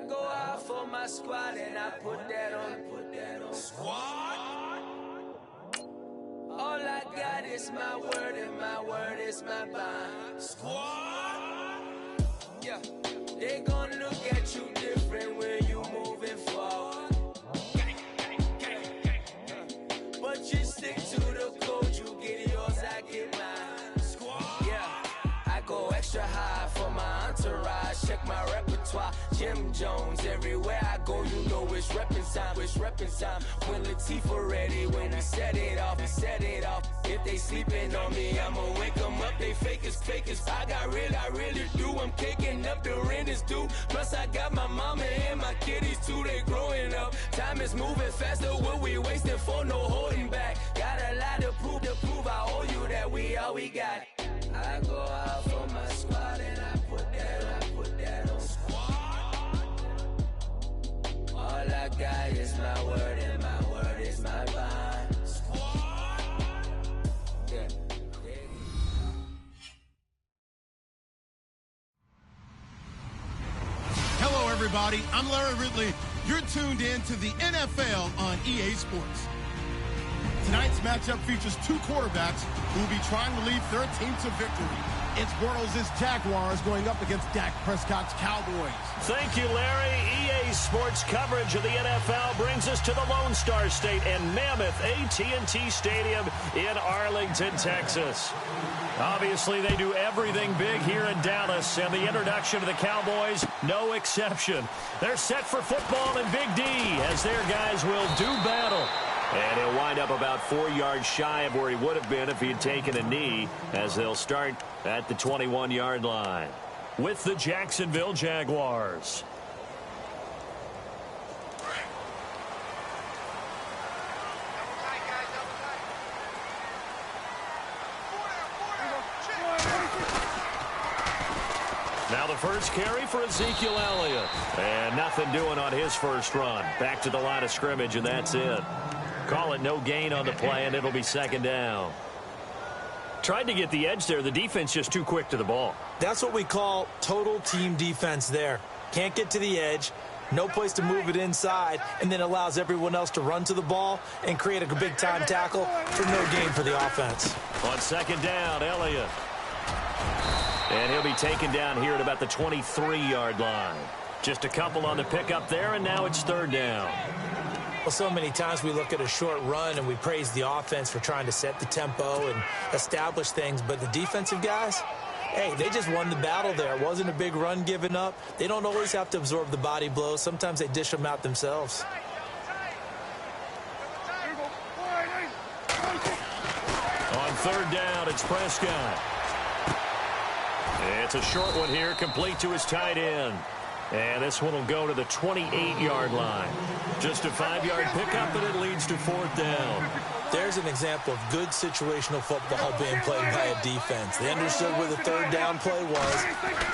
go out for my squad and I put that on. Squad. All I got is my word and my word is my bond. Squad. Yeah. They gon' look at you different when you moving forward. But you stick to the code, you get yours, I get mine. Squad. Yeah. I go extra high for my entourage. Check my repertoire. Jim Jones, everywhere I go, you know it's reppin' time. It's reppin' time. When Latifah ready, when we set it off, we set it off. If they sleeping on me, I'ma wake them up. They fakers. I really do. I'm caking up, the rent is due. Plus I got my mama and my kiddies too. They growing up. Time is moving faster. What we wasting for? No holding back. Got a lot to prove. I owe you that we all we got. I go out for my squad and I put that on. Squad. All I got is my word and my word is my bond. Squad. Yeah. Hello, everybody. I'm Larry Ridley. You're tuned in to the NFL on EA Sports. Tonight's matchup features two quarterbacks who will be trying to lead their team to victory. It's Bortles' Jaguars going up against Dak Prescott's Cowboys. Thank you, Larry. EA Sports coverage of the NFL brings us to the Lone Star State and Mammoth AT&T Stadium in Arlington, Texas. Obviously, they do everything big here in Dallas, and the introduction of the Cowboys, no exception. They're set for football in Big D, as their guys will do battle. And he'll wind up about 4 yards shy of where he would have been if he had taken a knee, as they'll start at the 21-yard line with the Jacksonville Jaguars. Now the first carry for Ezekiel Elliott. And nothing doing on his first run. Back to the line of scrimmage, and that's it. Call it no gain on the play, and it'll be second down. Tried to get the edge there. The defense just too quick to the ball. That's what we call total team defense there. Can't get to the edge, no place to move it inside, and then allows everyone else to run to the ball and create a big-time tackle for no gain for the offense. On second down, Elliott. And he'll be taken down here at about the 23-yard line. Just a couple on the pickup there, and now it's third down. Well, so many times we look at a short run and we praise the offense for trying to set the tempo and establish things, but the defensive guys, hey, they just won the battle there. It wasn't a big run given up. They don't always have to absorb the body blows. Sometimes they dish them out themselves. On third down, it's Prescott. It's a short one here, complete to his tight end. And this one will go to the 28-yard line. Just a 5-yard pickup, and it leads to fourth down. There's an example of good situational football being played by a defense. They understood where the third down play was,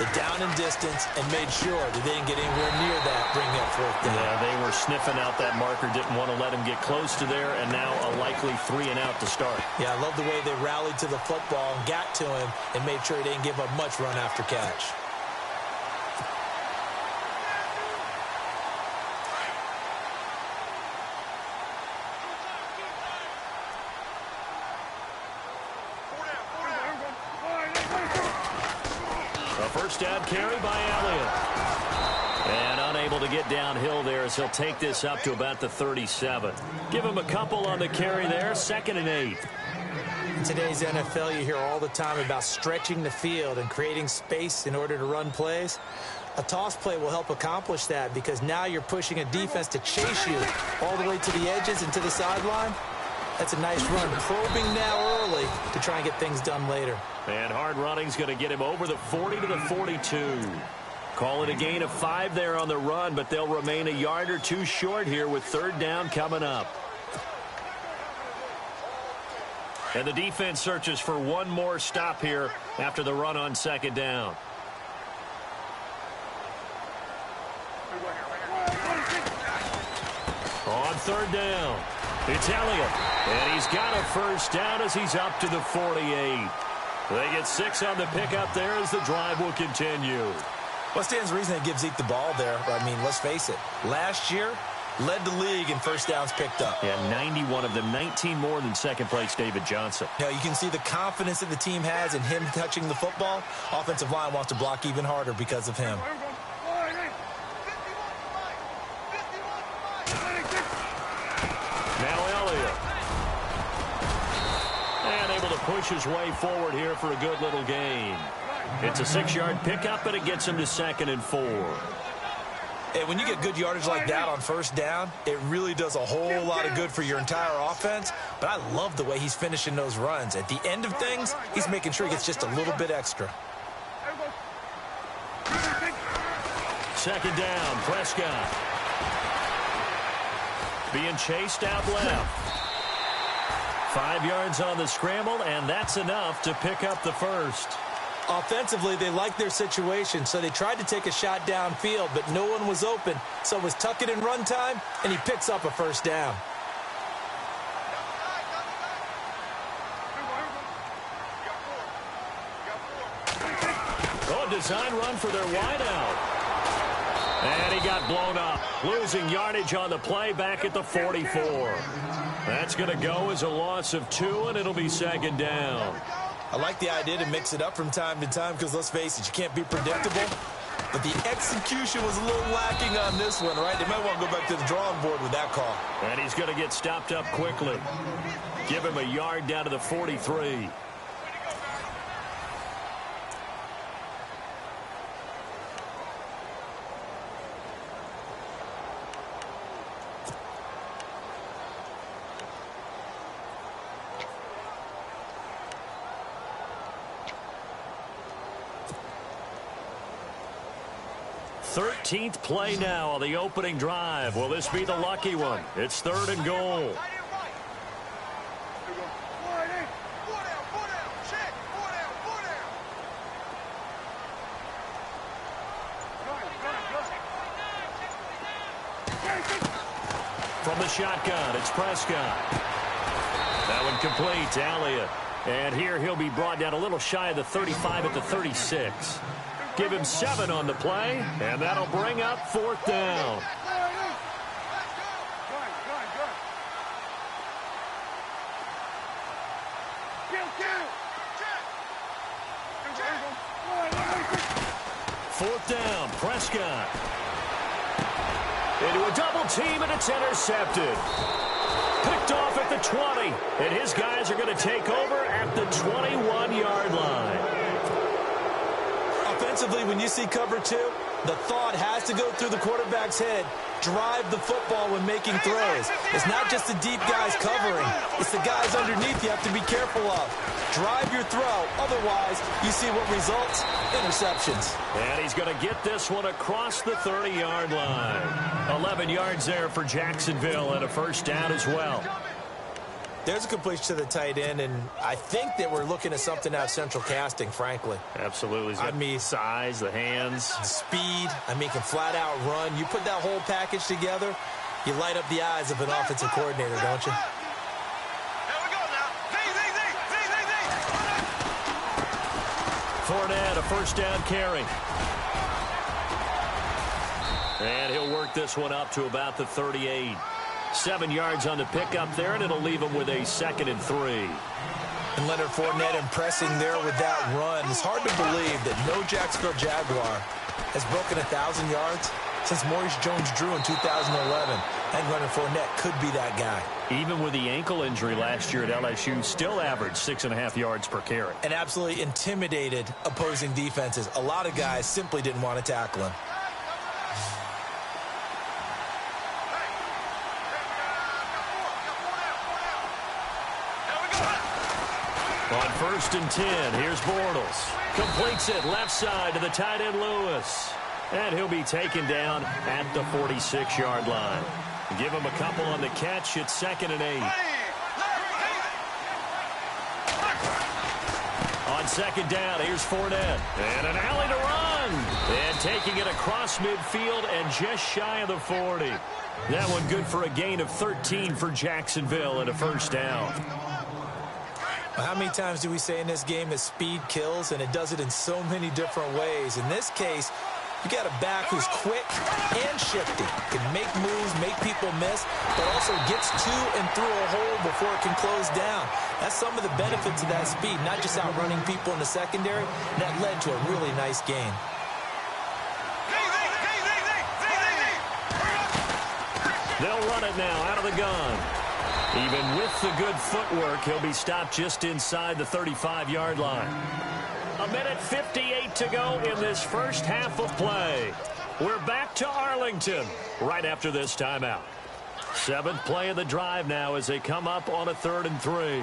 the down and distance, and made sure that they didn't get anywhere near that, bringing up fourth down. Yeah, they were sniffing out that marker, didn't want to let him get close to there, and now a likely 3 and out to start. Yeah, I love the way they rallied to the football and got to him and made sure he didn't give up much run after catch. First down carry by Elliott. And unable to get downhill there as he'll take this up to about the 37. Give him a couple on the carry there, 2nd and 8. In today's NFL, you hear all the time about stretching the field and creating space in order to run plays. A toss play will help accomplish that because now you're pushing a defense to chase you all the way to the edges and to the sideline. That's a nice run, probing now early to try and get things done later. And hard running's going to get him over the 40 to the 42. Call it a gain of 5 there on the run, but they'll remain a yard or two short here with third down coming up. And the defense searches for one more stop here after the run on second down. On third down, it's Elliott. And he's got a first down as he's up to the 48. They get 6 on the pickup there as the drive will continue. Well, stands to reason it gives Zeke the ball there. I mean, let's face it. Last year, led the league in first downs picked up. Yeah, 91 of them, 19 more than second place David Johnson. Now, you can see the confidence that the team has in him touching the football. Offensive line wants to block even harder because of him. Now Elliott. And able to push his way forward here for a good little gain. It's a 6-yard pickup, and it gets him to 2nd and 4. And when you get good yardage like that on first down, it really does a whole lot of good for your entire offense. But I love the way he's finishing those runs. At the end of things, he's making sure he gets just a little bit extra. 2nd down, Prescott. Being chased out left. 5 yards on the scramble, and that's enough to pick up the first. Offensively, they liked their situation, so they tried to take a shot downfield, but no one was open. So it was tuck it in run time, and he picks up a first down. Oh, design run for their wideout. And he got blown up, losing yardage on the play back at the 44. That's going to go as a loss of 2, and it'll be 2nd down. I like the idea to mix it up from time to time because, let's face it, you can't be predictable. But the execution was a little lacking on this one, right? They might want to go back to the drawing board with that call. And he's going to get stopped up quickly. Give him a yard down to the 43. Thirteenth play now on the opening drive. Will this be the lucky one? It's 3rd and goal. From the shotgun, it's Prescott. That one complete to Elliott. And here he'll be brought down a little shy of the 35 at the 36. Give him 7 on the play, and that'll bring up 4th down. Fourth down, Prescott. Into a double team, and it's intercepted. Picked off at the 20, and his guys are going to take over at the 21-yard line. Offensively, when you see cover 2, the thought has to go through the quarterback's head. Drive the football when making throws. It's not just the deep guys covering. It's the guys underneath you have to be careful of. Drive your throw. Otherwise, you see what results? Interceptions. And he's going to get this one across the 30-yard line. 11 yards there for Jacksonville and a first down as well. There's a completion to the tight end, and I think that we're looking at something out of central casting, frankly. Absolutely. I mean, size, the hands. The speed. I mean, can flat out run. You put that whole package together, you light up the eyes of an offensive coordinator, don't you? Fournette, a first down carry. And he'll work this one up to about the 38. 7 yards on the pickup there, and it'll leave him with a 2nd and 3. And Leonard Fournette impressing there with that run. It's hard to believe that no Jacksonville Jaguar has broken 1,000 yards since Maurice Jones-Drew in 2011. And Leonard Fournette could be that guy. Even with the ankle injury last year at LSU, still averaged 6.5 yards per carry. And absolutely intimidated opposing defenses. A lot of guys simply didn't want to tackle him. On 1st and 10, here's Bortles. Completes it left side to the tight end Lewis. And he'll be taken down at the 46-yard line. Give him a couple on the catch. It's 2nd and 8. On 2nd down, here's Fournette. And an alley to run. And taking it across midfield and just shy of the 40. That one good for a gain of 13 for Jacksonville and a first down. Well, how many times do we say in this game that speed kills, and it does it in so many different ways? In this case, You got a back who's quick and shifty, can make moves, make people miss, but also gets to and through a hole before it can close down. That's some of the benefits of that speed, not just outrunning people in the secondary. And that led to a really nice gain. They'll run it now out of the gun. Even with the good footwork, he'll be stopped just inside the 35-yard line. 1:58 to go in this first half of play. We're back to Arlington right after this timeout. 7th play of the drive now as they come up on a 3rd and 3.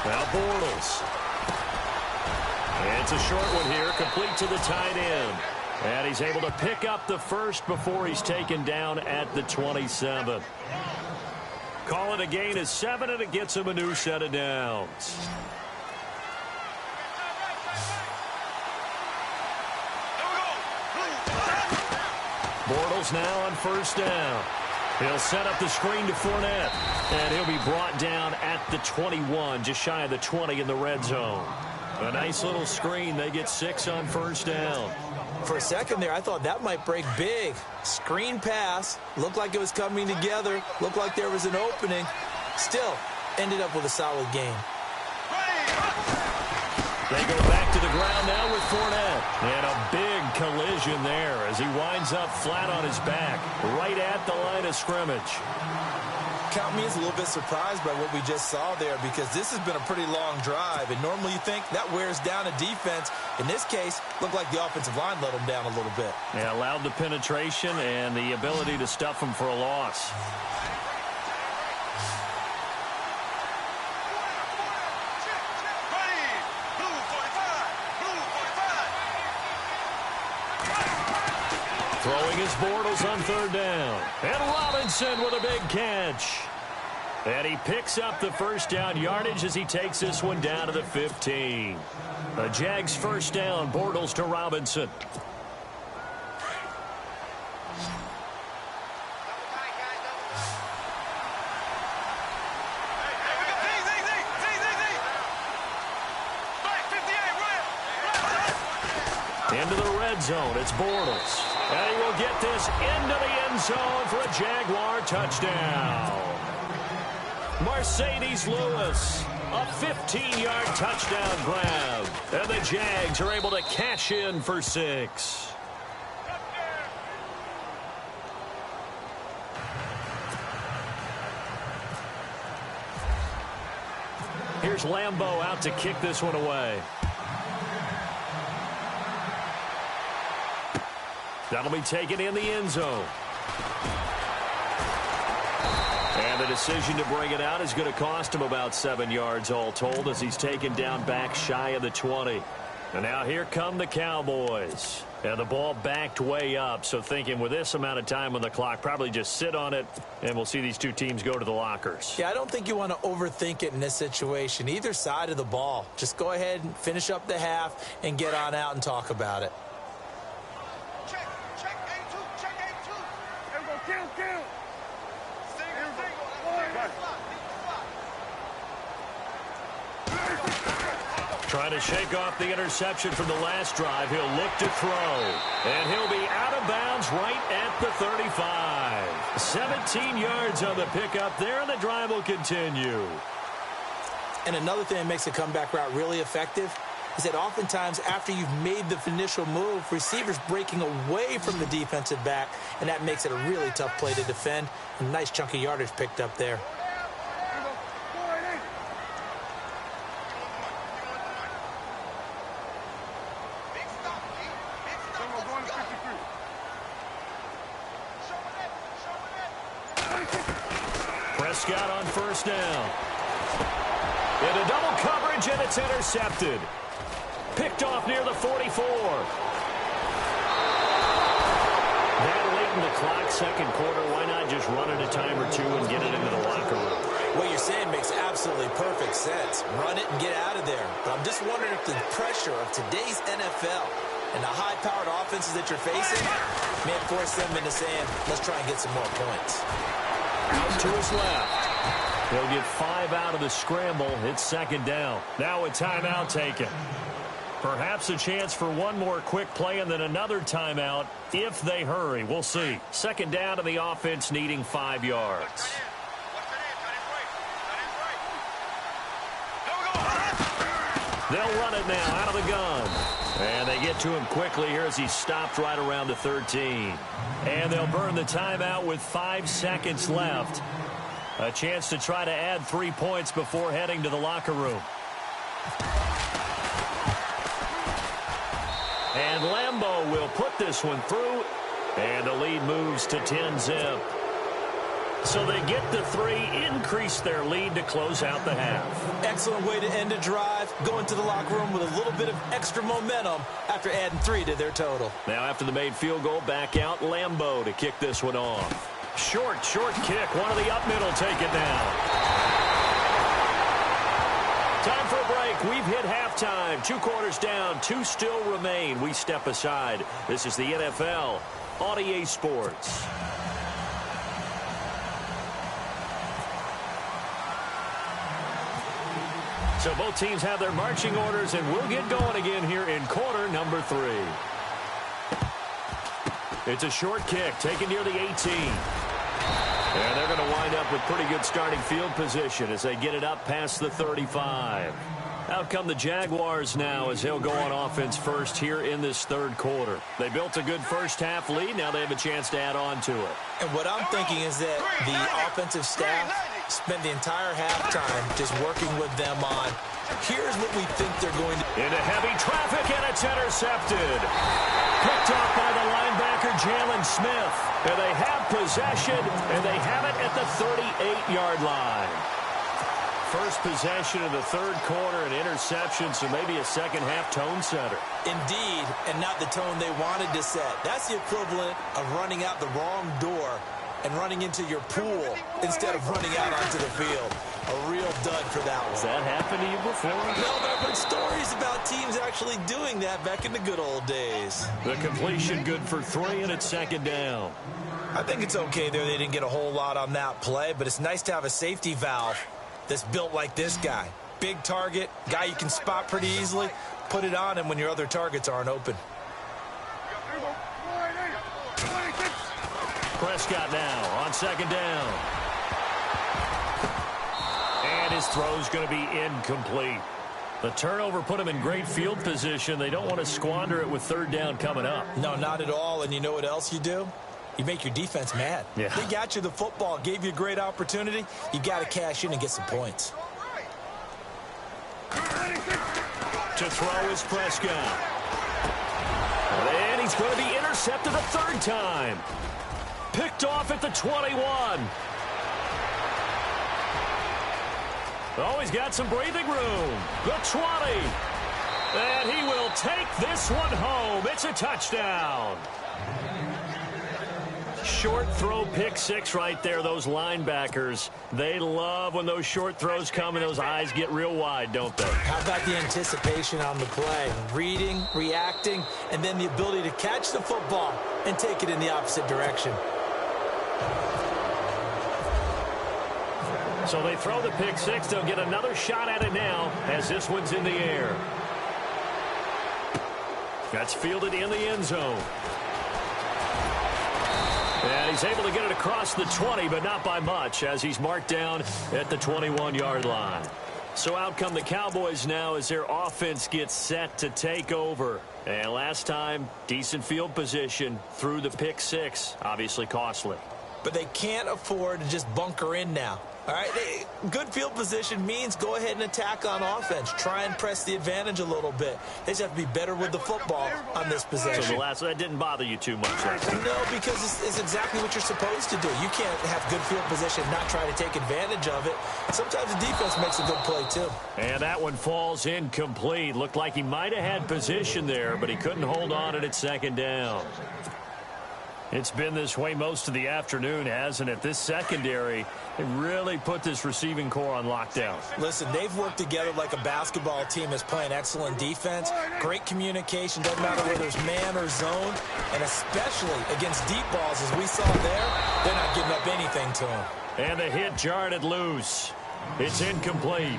Now Bortles. And it's a short one here, complete to the tight end. And he's able to pick up the first before he's taken down at the 27. Call it a gain of 7, and it gets him a new set of downs. Bortles now on 1st down. He'll set up the screen to Fournette, and he'll be brought down at the 21, just shy of the 20 in the red zone. A nice little screen. They get 6 on 1st down. For a second there, I thought that might break big. Screen pass. Looked like it was coming together. Looked like there was an opening. Still, ended up with a solid gain. They go back to the ground now with Fournette. And a big collision there as he winds up flat on his back, right at the line of scrimmage. Count me as a little bit surprised by what we just saw there, because this has been a pretty long drive, and normally you think that wears down a defense. In this case, looked like the offensive line let them down a little bit. Yeah, allowed the penetration and the ability to stuff them for a loss. Throwing his Bortles on 3rd down. And Robinson with a big catch. And he picks up the 1st down yardage as he takes this one down to the 15. The Jags 1st down, Bortles to Robinson. Into the red zone, it's Bortles. And he will get this into the end zone for a Jaguar touchdown. Mercedes Lewis, a 15-yard touchdown grab. And the Jags are able to cash in for 6. Here's Lambeau out to kick this one away. That'll be taken in the end zone. And the decision to bring it out is going to cost him about 7 yards all told as he's taken down back shy of the 20. And now here come the Cowboys. And the ball backed way up, so thinking with this amount of time on the clock, probably just sit on it, and we'll see these two teams go to the lockers. Yeah, I don't think you want to overthink it in this situation. Either side of the ball. Just go ahead and finish up the half and get on out and talk about it. Trying to shake off the interception from the last drive. He'll look to throw. And he'll be out of bounds right at the 35. 17 yards on the pickup there, and the drive will continue. And another thing that makes a comeback route really effective is that oftentimes after you've made the initial move, receivers breaking away from the defensive back, and that makes it a really tough play to defend. A nice chunk of yardage picked up there. Prescott on 1st down. Into double coverage, and it's intercepted. Picked off near the 44. That late in the clock, 2nd quarter, why not just run it a time or two and get it into the locker room? What you're saying makes absolutely perfect sense. Run it and get out of there. But I'm just wondering if the pressure of today's NFL and the high-powered offenses that you're facing may force them into saying, let's try and get some more points. Out to his left. He'll get 5 out of the scramble. It's second down. Now a timeout taken. Perhaps a chance for one more quick play and then another timeout if they hurry. We'll see. Second down, and the offense needing 5 yards. They'll run it now out of the gun. And they get to him quickly here as he stopped right around the 13. And they'll burn the timeout with 5 seconds left. A chance to try to add 3 points before heading to the locker room. And Lambeau will put this one through. And the lead moves to 10-zip. So they get the 3, increase their lead to close out the half. Excellent way to end a drive. Go into the locker room with a little bit of extra momentum after adding 3 to their total. Now after the made field goal, back out Lambeau to kick this one off. Short kick. One of the up middle, take it down. Time for a break. We've hit halftime. 2 quarters down. 2 still remain. We step aside. This is the NFL on EA Sports. So both teams have their marching orders, and we'll get going again here in quarter number 3. It's a short kick taken near the 18. And they're going to wind up with pretty good starting field position as they get it up past the 35. Out come the Jaguars now as they'll go on offense first here in this third quarter. They built a good first half lead. Now they have a chance to add on to it. And what I'm thinking is that the offensive staff spent the entire halftime just working with them on, here's what we think they're going to do. Into heavy traffic, and it's intercepted. Picked off by the linebacker, Jalen Smith. And they have possession, and they have it at the 38-yard line. First possession of the third quarter, an interception, so maybe a second-half tone setter. Indeed, and not the tone they wanted to set. That's the equivalent of running out the wrong door and running into your pool instead of running out onto the field. A real dud for that one. Has that happened to you before? No, but I've heard stories about teams actually doing that back in the good old days. The completion good for 3, and it's second down. I think it's okay there. They didn't get a whole lot on that play, but it's nice to have a safety valve that's built like this guy. Big target, guy you can spot pretty easily. Put it on him when your other targets aren't open. Prescott now on second down. And his throw's going to be incomplete. The turnover put him in great field position. They don't want to squander it with third down coming up. No, not at all. And you know what else you do? You make your defense mad. Yeah. They got you the football, gave you a great opportunity. You got to cash in and get some points. To throw is Prescott. And he's going to be intercepted a third time. Picked off at the 21. Oh, he's got some breathing room. The 20. And he will take this one home. It's a touchdown. Short throw, pick 6 right there. Those linebackers, they love when those short throws come and those eyes get real wide, don't they? How about the anticipation on the play? Reading, reacting, and then the ability to catch the football and take it in the opposite direction. So they throw the pick 6. They'll get another shot at it now as this one's in the air. That's fielded in the end zone. And he's able to get it across the 20, but not by much, as he's marked down at the 21-yard line. So out come the Cowboys now as their offense gets set to take over. And last time, decent field position through the pick 6, obviously costly. But they can't afford to just bunker in now. All right, good field position means go ahead and attack on offense. Try and press the advantage a little bit. They just have to be better with the football on this possession. So that didn't bother you too much. No, because it's exactly what you're supposed to do. You can't have good field position and not try to take advantage of it. Sometimes the defense makes a good play, too. And that one falls incomplete. Looked like he might have had position there, but he couldn't hold on at second down. It's been this way most of the afternoon, hasn't it? This secondary, they really put this receiving core on lockdown. Listen, they've worked together like a basketball team is playing excellent defense. Great communication, doesn't matter whether it's man or zone. And especially against deep balls, as we saw there, they're not giving up anything to them. And the hit jarred it loose. It's incomplete.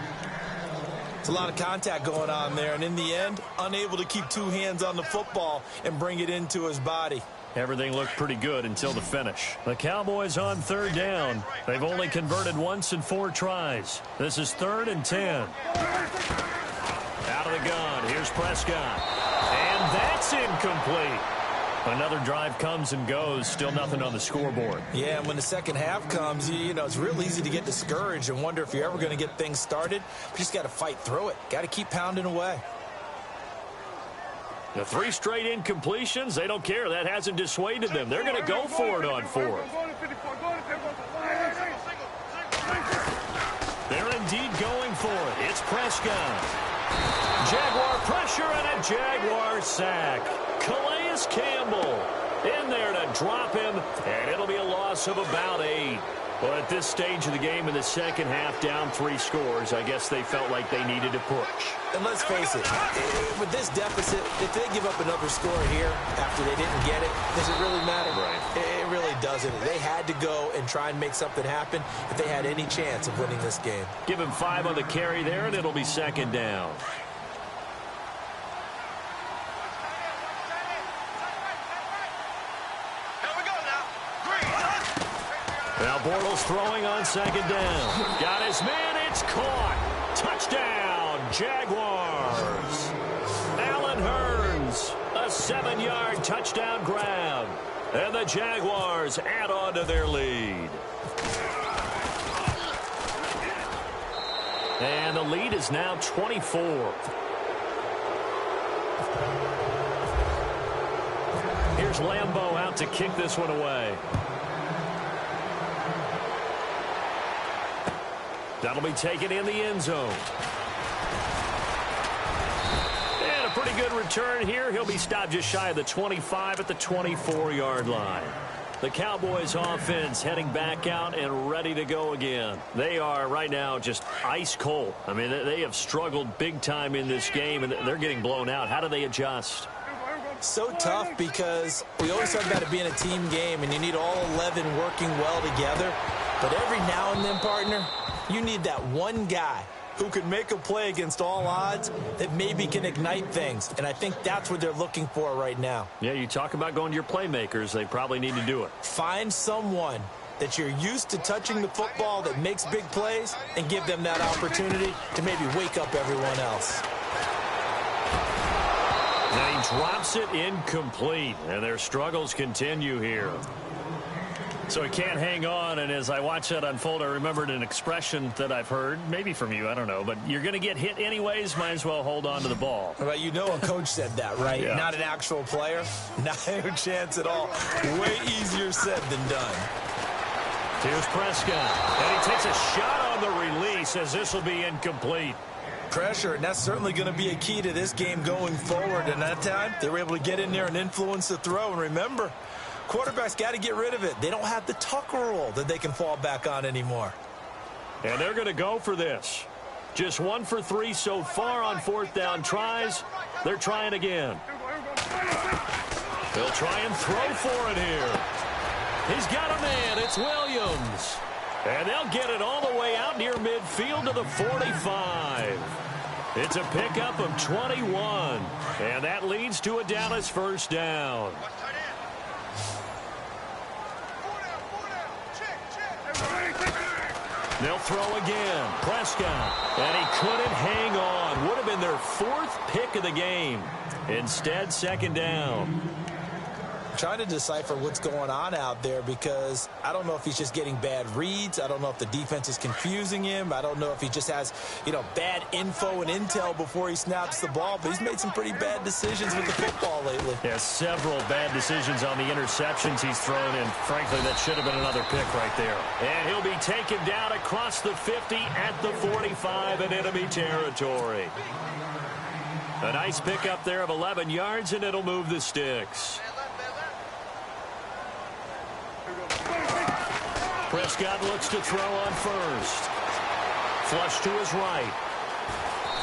It's a lot of contact going on there, and in the end, unable to keep two hands on the football and bring it into his body. Everything looked pretty good until the finish. The Cowboys on third down. They've only converted once in 4 tries. This is 3rd and 10. Out of the gun. Here's Prescott. And that's incomplete. Another drive comes and goes. Still nothing on the scoreboard. Yeah, and when the second half comes, you know, it's real easy to get discouraged and wonder if you're ever going to get things started. You just got to fight through it. Got to keep pounding away. The 3 straight incompletions, they don't care. That hasn't dissuaded them. They're going to go for it on 4th. They're indeed going for it. It's Prescott. Jaguar pressure and a Jaguar sack. Calais Campbell in there to drop him, and it'll be a loss of about 8. Well, at this stage of the game in the second half, down 3 scores, I guess they felt like they needed to push. And let's face it, with this deficit, if they give up another score here after they didn't get it, does it really matter? Right. It really doesn't. They had to go and try and make something happen if they had any chance of winning this game. Give him 5 on the carry there, and it'll be 2nd down. Now Bortles throwing on 2nd down. Got his man. It's caught. Touchdown, Jaguars. Allen Hurns, a 7-yard touchdown grab. And the Jaguars add on to their lead. And the lead is now 24. Here's Lambeau out to kick this one away. That'll be taken in the end zone. And a pretty good return here. He'll be stopped just shy of the 25 at the 24-yard line. The Cowboys offense heading back out and ready to go again. They are right now just ice cold. I mean, they have struggled big time in this game, and they're getting blown out. How do they adjust? So tough because we always talk about it being a team game, and you need all 11 working well together. But every now and then, partner, you need that one guy who can make a play against all odds that maybe can ignite things. And I think that's what they're looking for right now. Yeah, you talk about going to your playmakers. They probably need to do it. Find someone that you're used to touching the football that makes big plays and give them that opportunity to maybe wake up everyone else. And he drops it incomplete, and their struggles continue here. So he can't hang on, and as I watch that unfold, I remembered an expression that I've heard, maybe from you, I don't know, but you're going to get hit anyways, might as well hold on to the ball. Well, you know a coach said that, right? Yeah. Not an actual player. Not a chance at all. Way easier said than done. Here's Prescott, and he takes a shot on the release as this will be incomplete. Pressure, and that's certainly going to be a key to this game going forward. And that time, they were able to get in there and influence the throw. And remember, quarterbacks got to get rid of it. They don't have the Tucker rule that they can fall back on anymore. And they're going to go for this. Just 1 for 3 so far on 4th down tries. They're trying again. They'll try and throw for it here. He's got a man. It's Williams. And they'll get it all the way out near midfield to the 45. It's a pickup of 21. And that leads to a Dallas 1st down. They'll throw again. Prescott. And he couldn't hang on. Would have been their 4th pick of the game. Instead, 2nd down. Trying to decipher what's going on out there because I don't know if he's just getting bad reads. I don't know if the defense is confusing him. I don't know if he just has, bad info and intel before he snaps the ball. But he's made some pretty bad decisions with the football lately. Yeah, several bad decisions on the interceptions he's thrown, and frankly, that should have been another pick right there. And he'll be taken down across the 50 at the 45 in enemy territory. A nice pickup there of 11 yards, and it'll move the sticks. Prescott looks to throw on first. Flush to his right.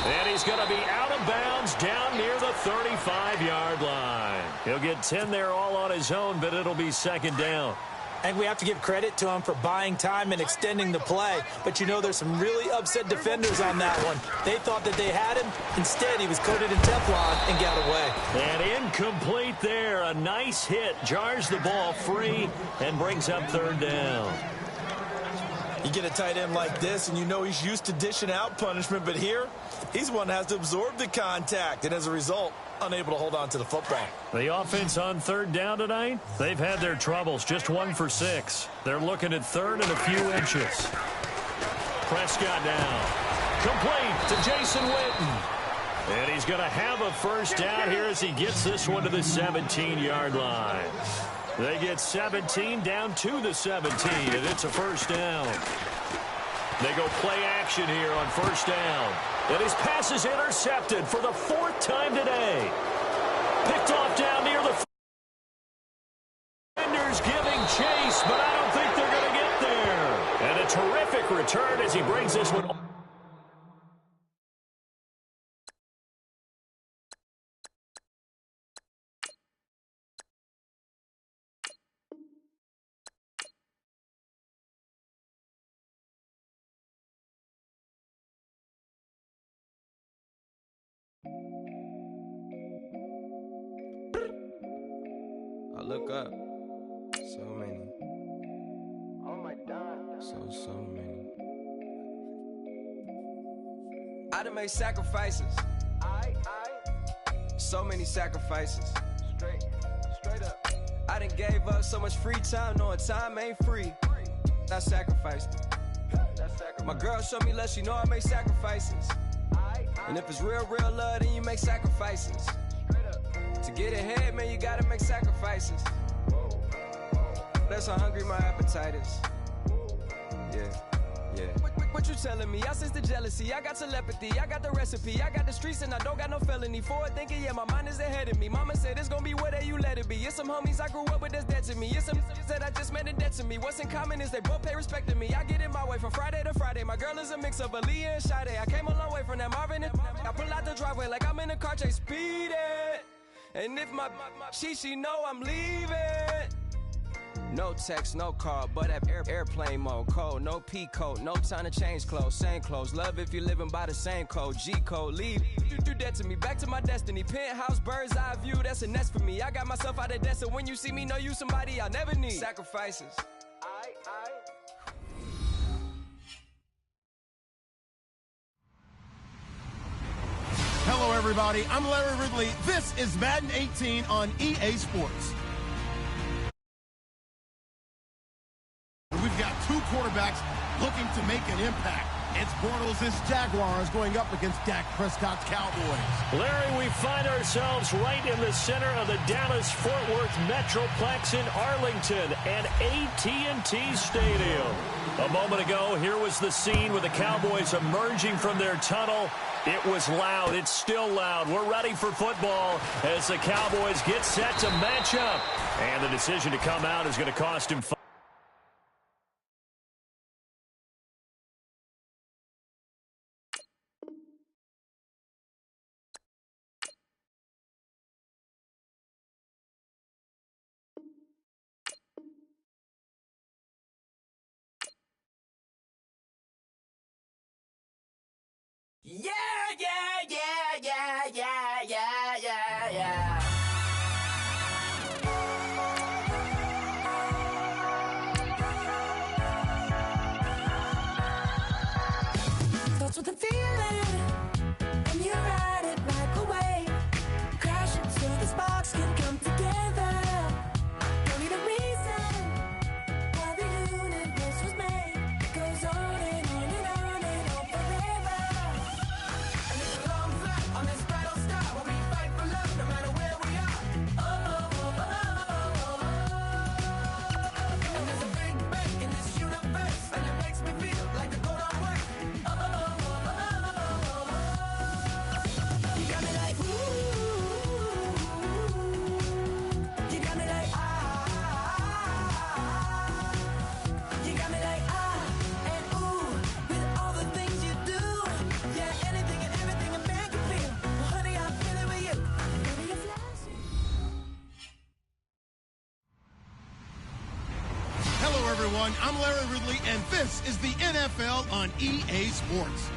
And he's going to be out of bounds down near the 35-yard line. He'll get 10 there all on his own, but it'll be second down. And we have to give credit to him for buying time and extending the play. But, you know, there's some really upset defenders on that one. They thought that they had him. Instead, he was coated in Teflon and got away. And incomplete there. A nice hit. Jars the ball free and brings up third down. You get a tight end like this, and you know he's used to dishing out punishment. But here, he's one that has to absorb the contact. And as a result, unable to hold on to the football. The offense on third down tonight, they've had their troubles. Just 1 for 6. They're looking at third and a few inches. Prescott down. Complete to Jason Witten. And he's going to have a first down here as he gets this one to the 17-yard line. They get 17 down to the 17, and it's a first down. They go play action here on first down. And his pass is intercepted for the 4th time today. Picked off down near the defenders giving chase, but I don't think they're going to get there. And a terrific return as he brings this one. I look up, so many. Oh my God. So many. I done made sacrifices. So many sacrifices. Straight up. I done gave up so much free time, knowing time ain't free. I sacrificed it. My girl showed me love, she know I make sacrifices. And if it's real love, then you make sacrifices. To get ahead, man, you gotta make sacrifices. That's how hungry my appetite is. Yeah. What you telling me? I sense the jealousy, I got telepathy, I got the recipe, I got the streets and I don't got no felony. Forward thinking, yeah, my mind is ahead of me. Mama said it's gonna be whatever you let it be. It's some homies I grew up with that's dead to me. It's some that I just met in debt to me. What's in common is they both pay respect to me. I get in my way from Friday to Friday. My girl is a mix of Aaliyah and Sade. I came a long way from that Marvin and I pull out the driveway like I'm in a car chase speeding. And if my she know I'm leaving. No text, no call, but at airplane mode. Code, no P code, no time to change clothes. Same clothes, love if you're living by the same code. G code, leave. You do that to me, back to my destiny. Penthouse, bird's eye view, that's a nest for me. I got myself out of debt, so when you see me, know you somebody I never need. Sacrifices. Hello, everybody. I'm Larry Ridley. This is Madden 18 on EA Sports. We've got 2 quarterbacks looking to make an impact. It's Bortles' Jaguars going up against Dak Prescott's Cowboys. Larry, we find ourselves right in the center of the Dallas-Fort Worth Metroplex in Arlington and AT&T Stadium. A moment ago, here was the scene with the Cowboys emerging from their tunnel. It was loud. It's still loud. We're ready for football as the Cowboys get set to match up. And the decision to come out is going to cost him 5. Yeah. everyone. I'm Larry Ridley, and this is the NFL on EA Sports.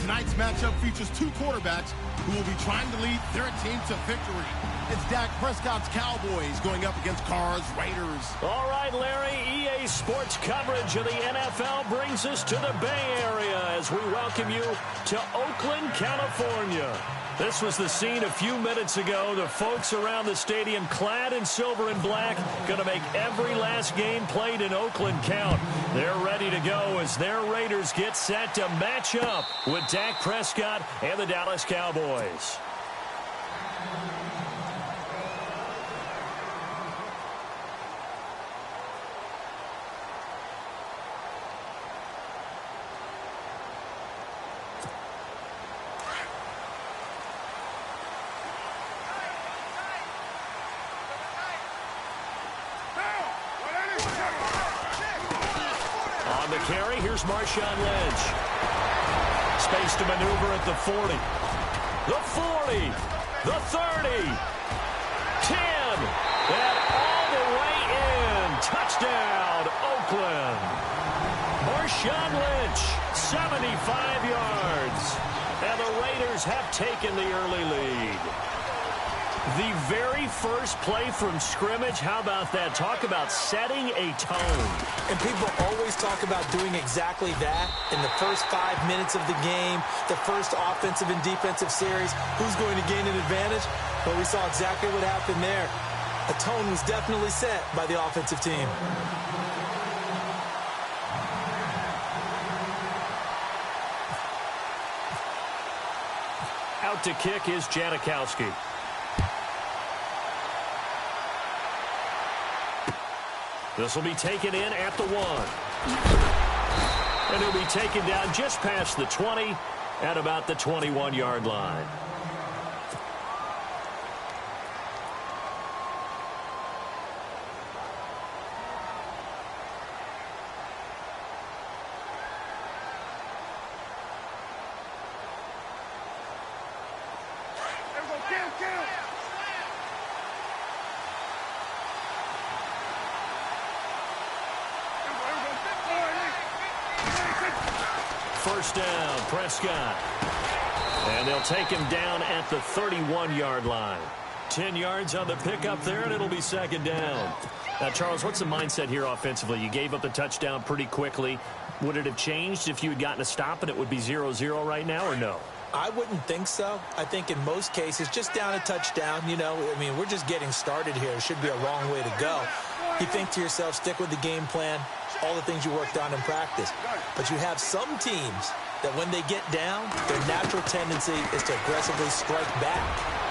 Tonight's matchup features two quarterbacks who will be trying to lead their team to victory. It's Dak Prescott's Cowboys going up against Carr's Raiders. All right, Larry, EA Sports coverage of the NFL brings us to the Bay Area as we welcome you to Oakland, California. This was the scene a few minutes ago. The folks around the stadium clad in silver and black going to make every last game played in Oakland count. They're ready to go as their Raiders get set to match up with Dak Prescott and the Dallas Cowboys. Carry. Here's Marshawn Lynch. Space to maneuver at the 40. The 40. The 30. 10. And all the way in. Touchdown, Oakland. Marshawn Lynch, 75 yards. And the Raiders have taken the early lead. The very first play from scrimmage, how about that? Talk about setting a tone. And people always talk about doing exactly that in the first 5 minutes of the game, the first offensive and defensive series. Who's going to gain an advantage? Well, we saw exactly what happened there. A tone was definitely set by the offensive team. Out to kick is Janikowski. This will be taken in at the 1. And it'll be taken down just past the 20 at about the 21-yard line. First down, Prescott. And they'll take him down at the 31-yard line. 10 yards on the pickup there, and it'll be second down. Now, Charles, what's the mindset here offensively? You gave up the touchdown pretty quickly. Would it have changed if you had gotten a stop and it would be 0-0 right now, or no? I wouldn't think so. I think in most cases, just down a touchdown, you know, I mean, we're just getting started here. It should be a long way to go. You think to yourself, stick with the game plan, all the things you worked on in practice. But you have some teams that when they get down, their natural tendency is to aggressively strike back.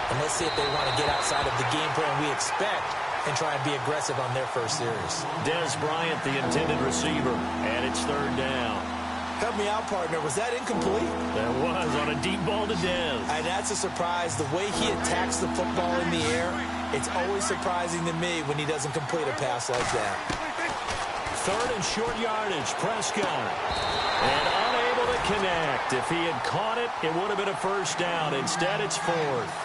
And let's see if they want to get outside of the game plan we expect and try and be aggressive on their first series. Des Bryant, the intended receiver, and it's third down. Help me out, partner. Was that incomplete? That was on a deep ball to Des. And that's a surprise. The way he attacks the football in the air, it's always surprising to me when he doesn't complete a pass like that. Third and short yardage, Prescott. And unable to connect. If he had caught it, it would have been a first down. Instead, it's fourth.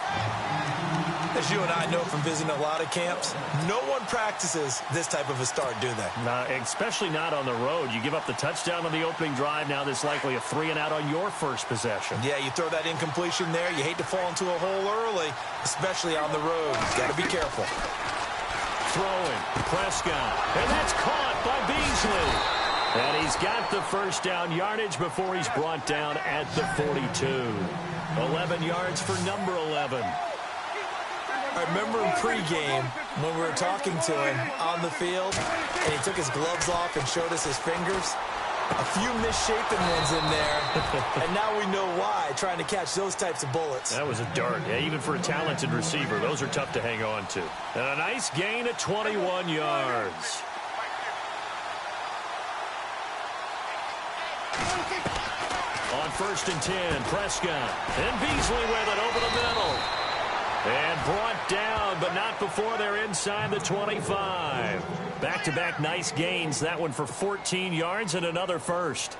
As you and I know from visiting a lot of camps, no one practices this type of a start, do they? No, especially not on the road. You give up the touchdown on the opening drive. Now there's likely a 3-and-out on your first possession. Yeah, you throw that incompletion there. You hate to fall into a hole early, especially on the road. You've got to be careful. Throwing, Prescott. And that's caught by Beasley. And he's got the first down yardage before he's brought down at the 42. 11 yards for number 11. I remember in pregame when we were talking to him on the field and he took his gloves off and showed us his fingers. A few misshapen ones in there, and now we know why, trying to catch those types of bullets. That was a dart. Yeah, even for a talented receiver, those are tough to hang on to. And a nice gain of 21 yards. On first and 10, Prescott. And Beasley with it over the middle. And brought down, but not before they're inside the 25. Back-to-back nice gains. That one for 14 yards and another first.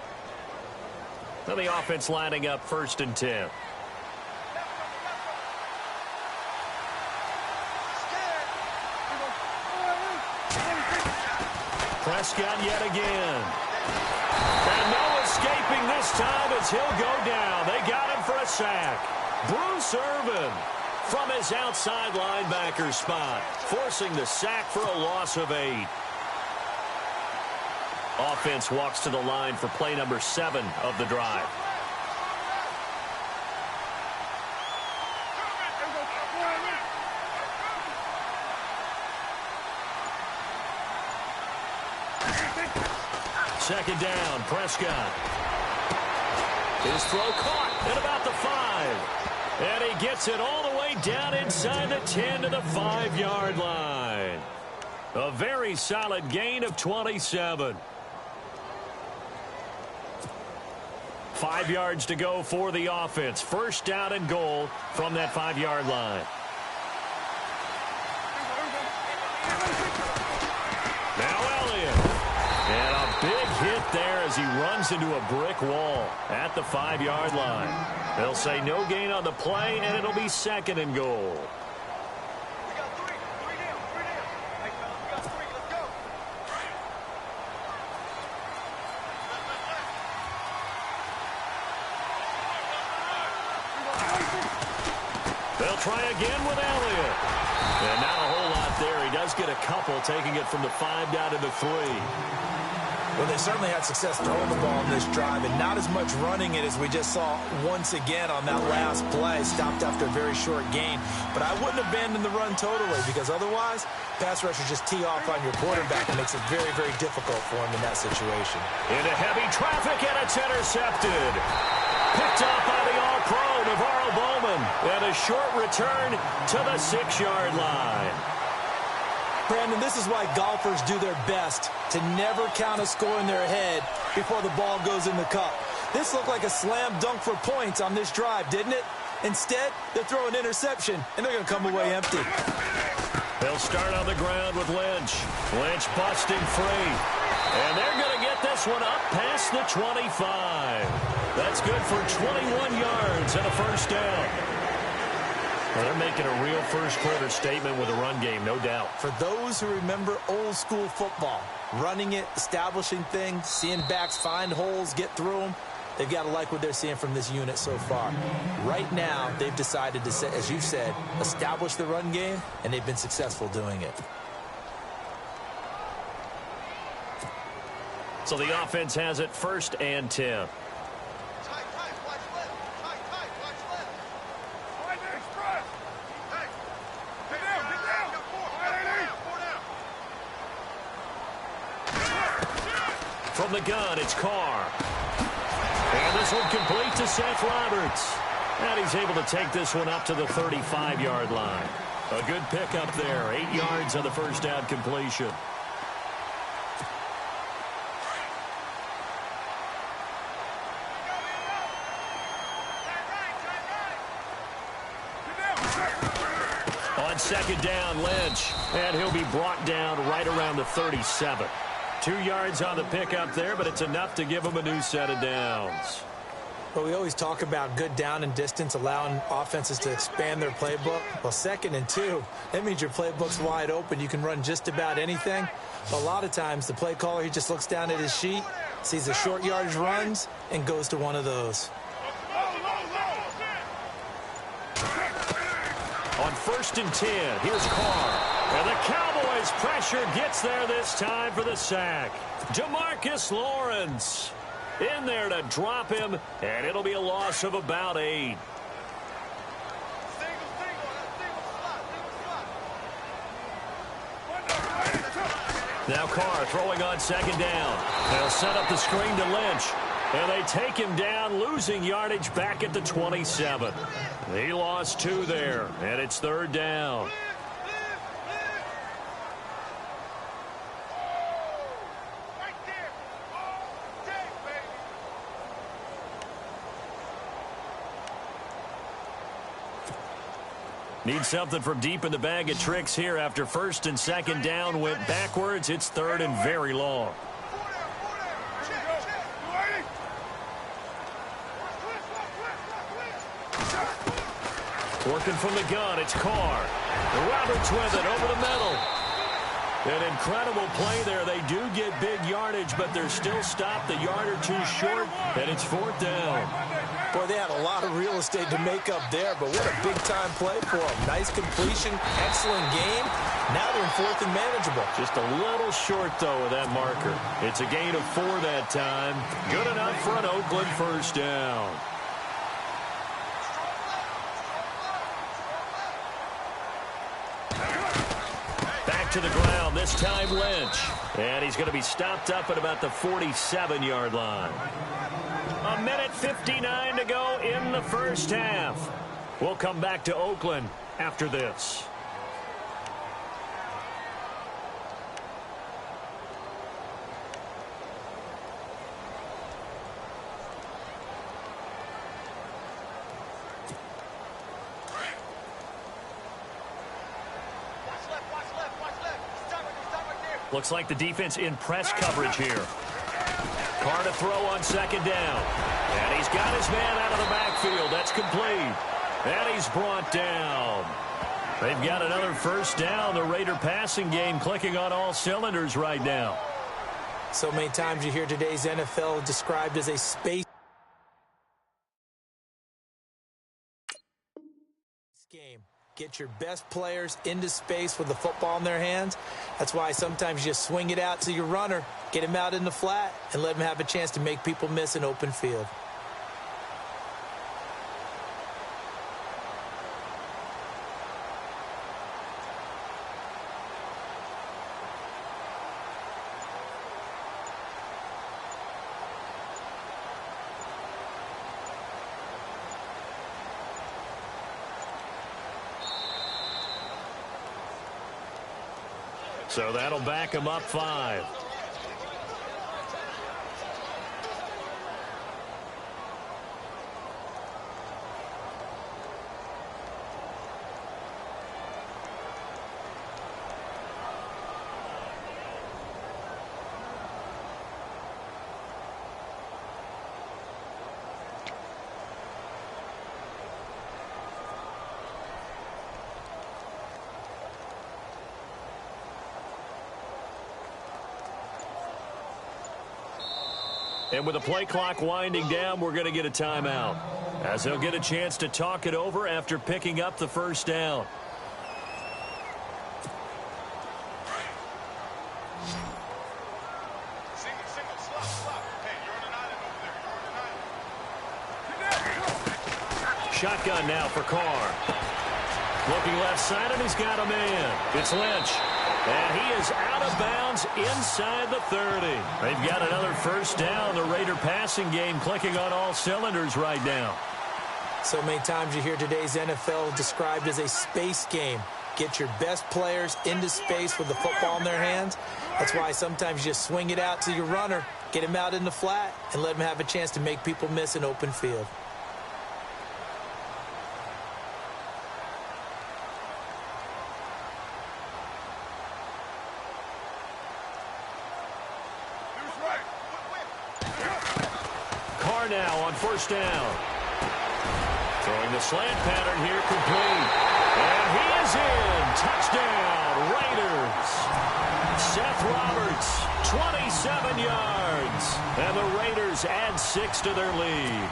Now the offense lining up first and 10. Prescott yet again. And no escaping this time as he'll go down. They got him for a sack. Bruce Irvin from his outside linebacker spot, forcing the sack for a loss of 8. Offense walks to the line for play number 7 of the drive. Second down, Prescott. His throw caught at about the 5. And he gets it all the way down inside the 10 to the 5-yard line. A very solid gain of 27. 5 yards to go for the offense. First down and goal from that 5-yard line. Now Elliott. And a big hit there as he runs into a brick wall at the 5-yard line. They'll say no gain on the play, and it'll be second and goal. They'll try again with Elliott. And not a whole lot there. He does get a couple, taking it from the 5 down to the 3. Well, they certainly had success throwing the ball in this drive, and not as much running it as we just saw once again on that last play. Stopped after a very short gain. But I wouldn't abandon the run totally, because otherwise, pass rushers just tee off on your quarterback. It makes it very, very difficult for him in that situation. Into heavy traffic, and it's intercepted. Picked off by the All-Pro, Navarro Bowman. And a short return to the 6-yard line. Brandon, this is why golfers do their best to never count a score in their head before the ball goes in the cup. This looked like a slam dunk for points on this drive, didn't it? Instead, they throw an interception, and they're going to come away empty. They'll start on the ground with Lynch. Lynch busting free. And they're going to get this one up past the 25. That's good for 21 yards and a first down. Well, they're making a real first-quarter statement with a run game, no doubt. For those who remember old-school football, running it, establishing things, seeing backs find holes, get through them, they've got to like what they're seeing from this unit so far. Right now, they've decided to, as you said, establish the run game, and they've been successful doing it. So the offense has it 1st and 10. From the gun, it's Carr. And this one complete to Seth Roberts. And he's able to take this one up to the 35-yard line. A good pickup there. 8 yards on the first down completion. On second down, Lynch. And he'll be brought down right around the 37. 2 yards on the pickup there, but it's enough to give him a new set of downs. Well, we always talk about good down and distance, allowing offenses to expand their playbook. Well, 2nd and 2, that means your playbook's wide open. You can run just about anything. But a lot of times, the play caller, he just looks down at his sheet, sees the short yardage runs, and goes to one of those. On 1st and 10, here's Carr. And the Cowboys' pressure gets there this time for the sack. DeMarcus Lawrence in there to drop him, and it'll be a loss of about 8. Now Carr throwing on 2nd down. They'll set up the screen to Lynch. And they take him down, losing yardage back at the 27. He lost 2 there, and it's 3rd down. Need something from deep in the bag of tricks here after 1st and 2nd down went backwards. It's 3rd and very long. Working from the gun, it's Carr. Roberts with it over the middle. An incredible play there. They do get big yardage, but they're still stopped a yard or two short, and it's 4th down. Boy, they had a lot of real estate to make up there, but what a big-time play for them. Nice completion, excellent game. Now they're in 4th and manageable. Just a little short, though, of that marker. It's a gain of 4 that time. Good enough for an Oakland first down. To the ground, this time Lynch. And he's going to be stopped up at about the 47-yard line. 1:59 to go in the first half. We'll come back to Oakland after this. Looks like the defense in press coverage here. Carr to throw on 2nd down. And he's got his man out of the backfield. That's complete. And he's brought down. They've got another first down. The Raider passing game clicking on all cylinders right now. So many times you hear today's NFL described as a space game. Get your best players into space with the football in their hands. That's why sometimes you swing it out to your runner, get him out in the flat, and let him have a chance to make people miss an open field. So that'll back him up 5. And with the play clock winding down, we're going to get a timeout, as they'll get a chance to talk it over after picking up the first down. Shotgun now for Carr. Looking left side, and he's got a man. It's Lynch. And he is out of bounds inside the 30. They've got another first down. The Raider passing game clicking on all cylinders right now. So many times you hear today's NFL described as a space game. Get your best players into space with the football in their hands. That's why sometimes you swing it out to your runner, get him out in the flat, and let him have a chance to make people miss an open field. Now on first down. Throwing the slant pattern here, complete. And he is in. Touchdown, Raiders. Seth Roberts, 27 yards. And the Raiders add 6 to their lead.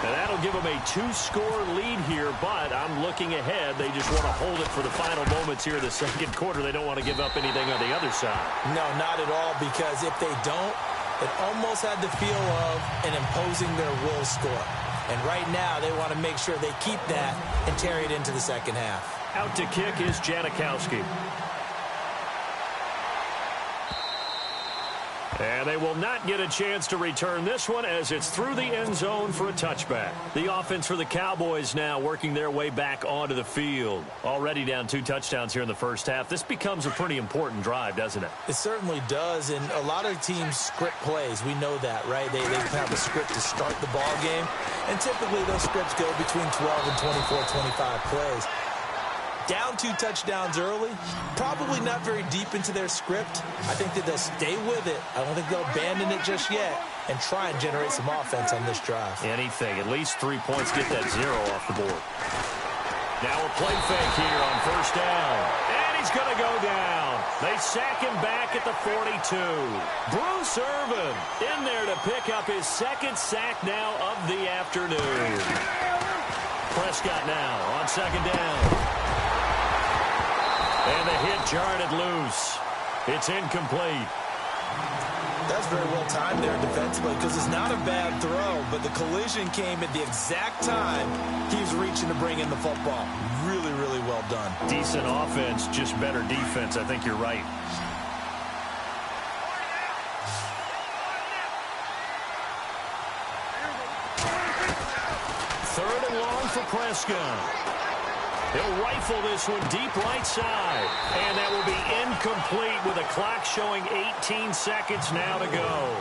And that'll give them a 2-score lead here, but I'm looking ahead. They just want to hold it for the final moments here in the second quarter. They don't want to give up anything on the other side. No, not at all, because if they don't, it almost had the feel of an imposing their will score. And right now, they want to make sure they keep that and carry it into the second half. Out to kick is Janikowski. And they will not get a chance to return this one as it's through the end zone for a touchback. The offense for the Cowboys now working their way back onto the field. Already down 2 touchdowns here in the first half. This becomes a pretty important drive, doesn't it? It certainly does, and a lot of teams script plays. We know that, right? They have a script to start the ball game, and typically those scripts go between 12 and 24, 25 plays. Down 2 touchdowns early, probably not very deep into their script. I think that they'll stay with it. I don't think they'll abandon it just yet and try and generate some offense on this drive. Anything, at least 3 points, get that 0 off the board. Now a play fake here on first down. And he's going to go down. They sack him back at the 42. Bruce Irvin in there to pick up his second sack now of the afternoon. Prescott now on second down. And the hit jarred it loose. It's incomplete. That's very well timed there defensively because it's not a bad throw, but the collision came at the exact time he was reaching to bring in the football. Really, really well done. Decent offense, just better defense. I think you're right. Third and long for Prescott. He'll rifle this one deep right side. And that will be incomplete with the clock showing 18 seconds now to go.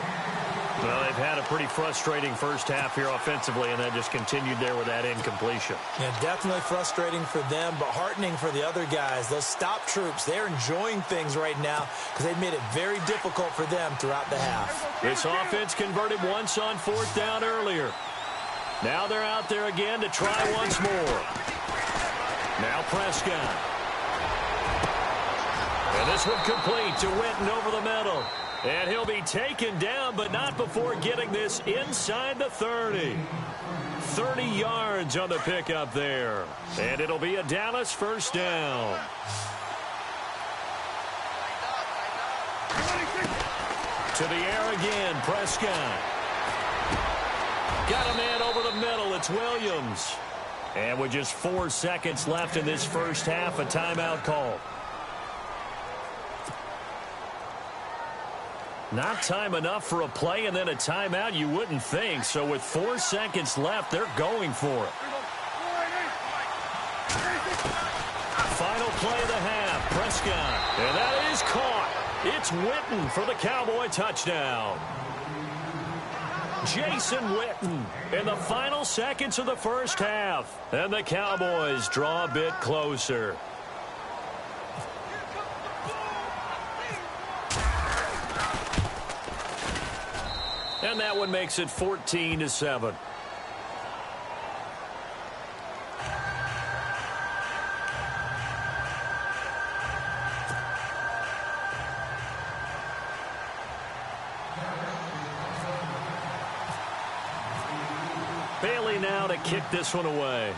Well, they've had a pretty frustrating first half here offensively, and that just continued there with that incompletion. Yeah, definitely frustrating for them, but heartening for the other guys. Those stop troops, they're enjoying things right now because they've made it very difficult for them throughout the half. This offense converted once on fourth down earlier. Now they're out there again to try once more. Now Prescott. And this one complete to Witten over the middle. And he'll be taken down, but not before getting this inside the 30. 30 yards on the pickup there. And it'll be a Dallas first down. To the air again, Prescott. Got a man over the middle. It's Williams. And with just 4 seconds left in this first half, a timeout call. Not time enough for a play and then a timeout, you wouldn't think. So with 4 seconds left, they're going for it. Final play of the half, Prescott. And that is caught. It's Witten for the Cowboy touchdown. Jason Witten in the final seconds of the first half. And the Cowboys draw a bit closer. And that one makes it 14-7. Bailey now to kick this one away.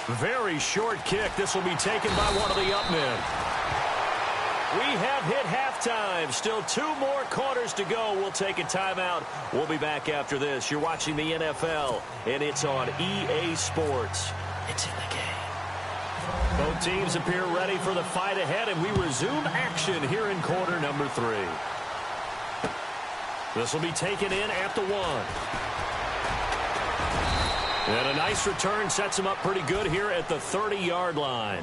Very short kick. This will be taken by one of the up men. We have hit halftime. Still 2 more quarters to go. We'll take a timeout. We'll be back after this. You're watching the NFL, and it's on EA Sports. It's in the game. Both teams appear ready for the fight ahead, and we resume action here in quarter number 3. This will be taken in at the 1. And a nice return sets him up pretty good here at the 30-yard line.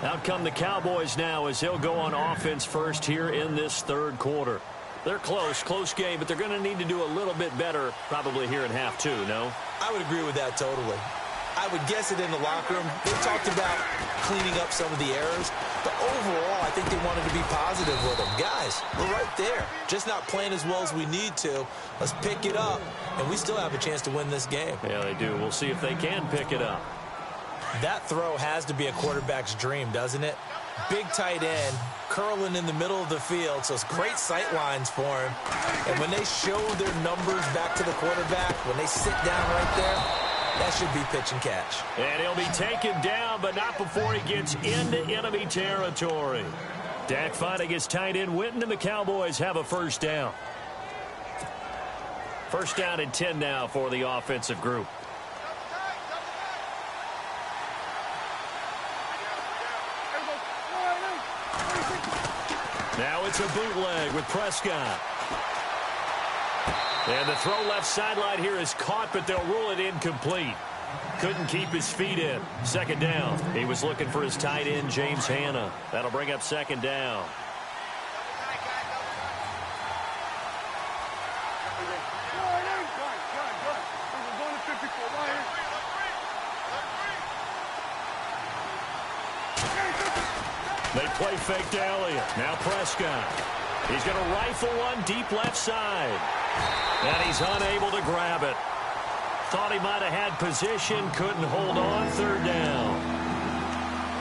Out come the Cowboys now as they'll go on offense first here in this third quarter. They're close game, but they're going to need to do a little bit better probably here in half 2, no? I would agree with that totally. I would guess it in the locker room. They talked about cleaning up some of the errors, but overall, I think they wanted to be positive with them. Guys, we're right there. Just not playing as well as we need to. Let's pick it up, and we still have a chance to win this game. Yeah, they do. We'll see if they can pick it up. That throw has to be a quarterback's dream, doesn't it? Big tight end, curling in the middle of the field, so it's great sight lines for him. And when they show their numbers back to the quarterback, when they sit down right there, that should be pitch and catch. And he'll be taken down, but not before he gets into enemy territory. Dak finding his tight end Witten, and the Cowboys have a first down. First down and 10 now for the offensive group. Now it's a bootleg with Prescott. And the throw left sideline here is caught, but they'll rule it incomplete. Couldn't keep his feet in. Second down. He was looking for his tight end, James Hanna. That'll bring up second down. They play fake to Elliott. Now Prescott. He's going to rifle one deep left side. And he's unable to grab it. Thought he might have had position. Couldn't hold on. Third down.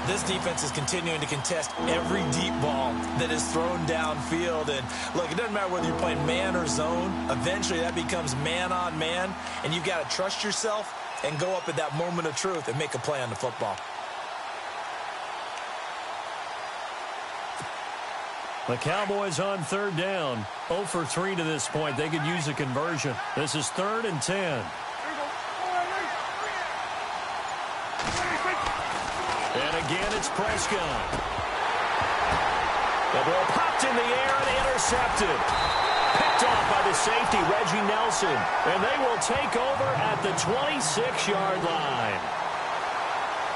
This defense is continuing to contest every deep ball that is thrown downfield. And look, it doesn't matter whether you're playing man or zone. Eventually that becomes man on man, and you've got to trust yourself and go up at that moment of truth and make a play on the football. The Cowboys on third down. 0 for 3 to this point. They could use a conversion. This is 3rd and 10. And again, it's Prescott. The ball popped in the air and intercepted. Picked off by the safety, Reggie Nelson. And they will take over at the 26-yard line.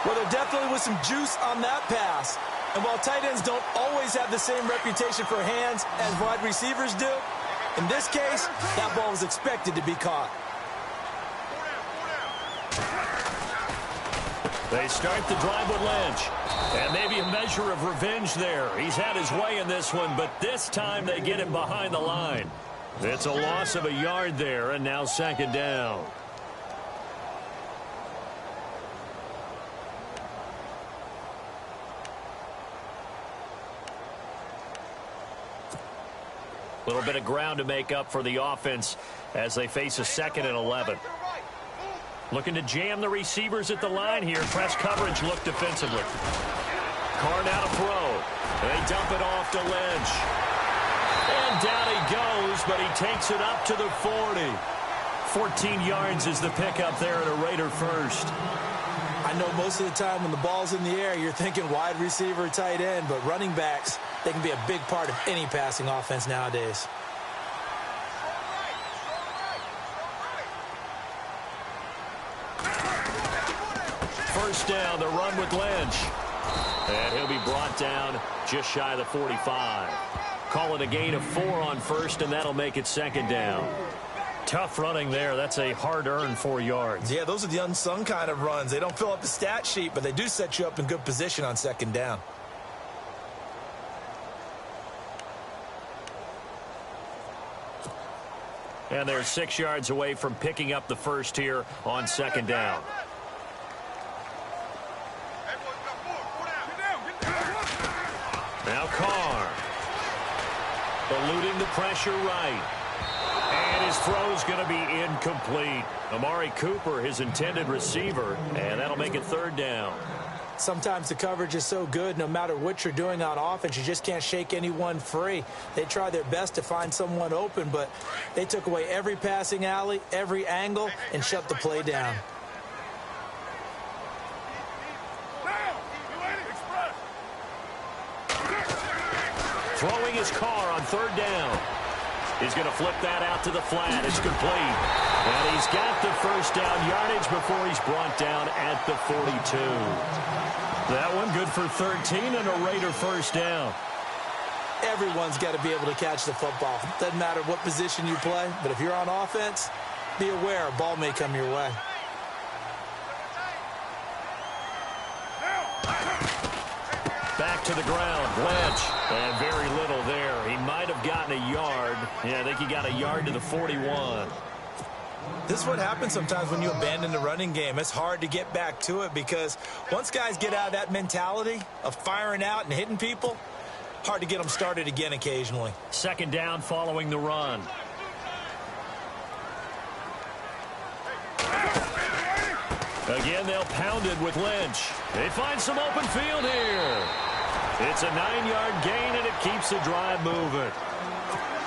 Well, there definitely was some juice on that pass. And while tight ends don't always have the same reputation for hands as wide receivers do, in this case, that ball was expected to be caught. They start the drive with Lynch. And maybe a measure of revenge there. He's had his way in this one, but this time they get him behind the line. It's a loss of a yard there, and now 2nd down. A little bit of ground to make up for the offense as they face a 2nd and 11. Looking to jam the receivers at the line here. Press coverage look defensively. Carr now to throw. They dump it off to Lynch. And down he goes, but he takes it up to the 40. 14 yards is the pickup there at a Raider first. I know most of the time when the ball's in the air, you're thinking wide receiver, tight end, but running backs, they can be a big part of any passing offense nowadays. First down, the run with Lynch. And he'll be brought down just shy of the 45. Call it a gain of 4 on first, and that'll make it 2nd down. Tough running there. That's a hard-earned 4 yards. Yeah, those are the unsung kind of runs. They don't fill up the stat sheet, but they do set you up in good position on 2nd down. And they're 6 yards away from picking up the first here on 2nd down. Now Carr. Eluding the pressure right. And his throw's going to be incomplete. Amari Cooper, his intended receiver, and that'll make it 3rd down. Sometimes the coverage is so good, no matter what you're doing on offense, you just can't shake anyone free. They try their best to find someone open, but they took away every passing alley, every angle, and shut the play down. Throwing his Carr on 3rd down. He's going to flip that out to the flat. It's complete. And he's got the first down yardage before he's brought down at the 42. That one good for 13 and a Raider first down. Everyone's got to be able to catch the football. Doesn't matter what position you play, but if you're on offense, be aware a ball may come your way. Back to the ground, Lynch. And very little there. He might have gotten a yard. Yeah, I think he got a yard to the 41. This is what happens sometimes when you abandon the running game. It's hard to get back to it because once guys get out of that mentality of firing out and hitting people, hard to get them started again occasionally. 2nd down following the run. Again, they'll pound it with Lynch. They find some open field here. It's a 9-yard gain, and it keeps the drive moving.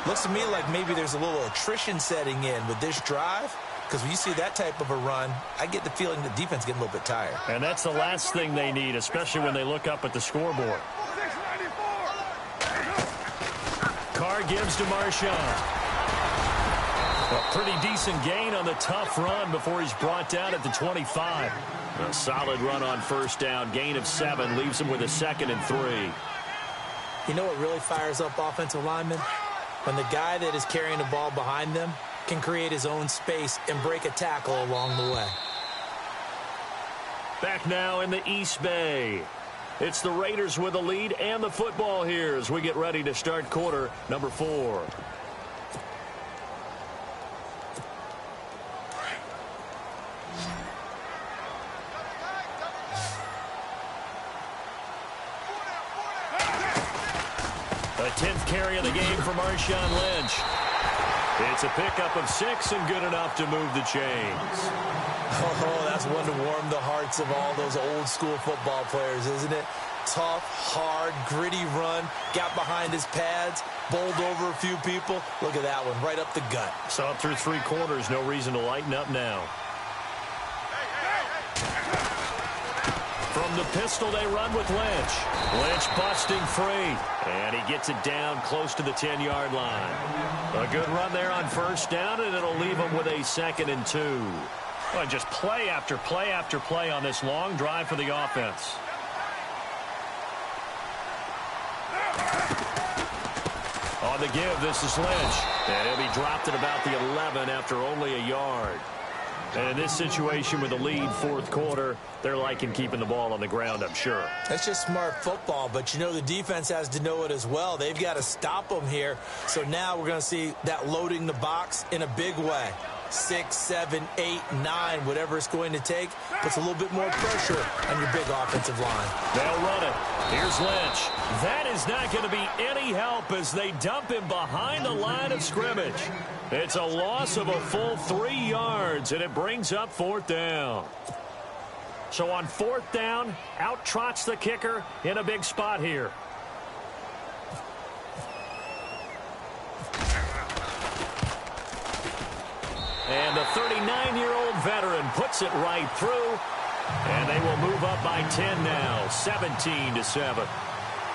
Looks to me like maybe there's a little attrition setting in with this drive, because when you see that type of a run, I get the feeling the defense getting a little bit tired. And that's the last thing they need, especially when they look up at the scoreboard. Carr gives to Marshawn. A pretty decent gain on the tough run before he's brought down at the 25. A solid run on first down. Gain of 7 leaves him with a 2nd and 3. You know what really fires up offensive linemen? When the guy that is carrying the ball behind them can create his own space and break a tackle along the way. Back now in the East Bay. It's the Raiders with the lead and the football here as we get ready to start quarter number 4. A 10th carry of the game for Marshawn Lynch. It's a pickup of 6 and good enough to move the chains. Oh, that's one to warm the hearts of all those old-school football players, isn't it? Tough, hard, gritty run, got behind his pads, bowled over a few people. Look at that one, right up the gut. Saw it through 3 quarters, no reason to lighten up now. From the pistol, they run with Lynch. Lynch busting free, and he gets it down close to the 10-yard line. A good run there on first down, and it'll leave them with a 2nd and 2. Well, just play after play after play on this long drive for the offense. On the give, this is Lynch. And he'll be dropped at about the 11 after only a yard. And in this situation with the lead, 4th quarter, they're liking keeping the ball on the ground, I'm sure. That's just smart football, but you know the defense has to know it as well. They've got to stop them here. So now we're going to see that loading the box in a big way. 6, 7, 8, 9, whatever it's going to take, puts a little bit more pressure on your big offensive line. They'll run it. Here's Lynch. That is not going to be any help as they dump him behind the line of scrimmage. It's a loss of a full 3 yards, and it brings up 4th down. So on 4th down, out trots the kicker in a big spot here. And the 39-year-old veteran puts it right through. And they will move up by 10 now, 17-7.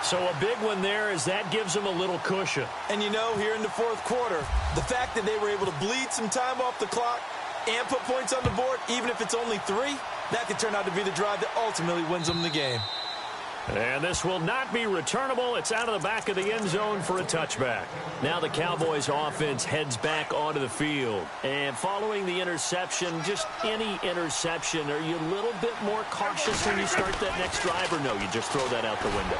So a big one there as that gives them a little cushion. And you know, here in the 4th quarter, the fact that they were able to bleed some time off the clock and put points on the board, even if it's only 3, that could turn out to be the drive that ultimately wins them the game. And this will not be returnable. It's out of the back of the end zone for a touchback. Now the Cowboys offense heads back onto the field. And following the interception, just any interception, are you a little bit more cautious when you start that next drive, or no, you just throw that out the window?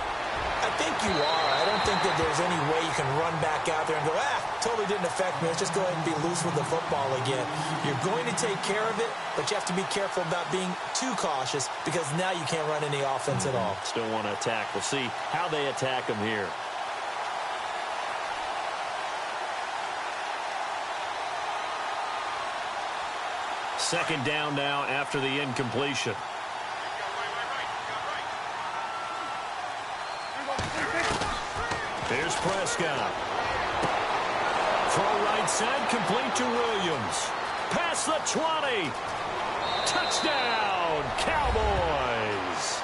I think you are. I don't think that there's any way you can run back out there and go, totally didn't affect me. Let's just go ahead and be loose with the football again. You're going to take care of it, but you have to be careful about being too cautious because now you can't run any offense at all. Still want to attack. We'll see how they attack them here. Second down now after the incompletion. Here's Prescott. Throw right side, complete to Williams. Past the 20. Touchdown, Cowboys.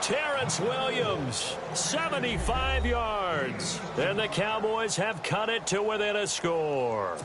Terrence Williams, 75 yards. And the Cowboys have cut it to within a score.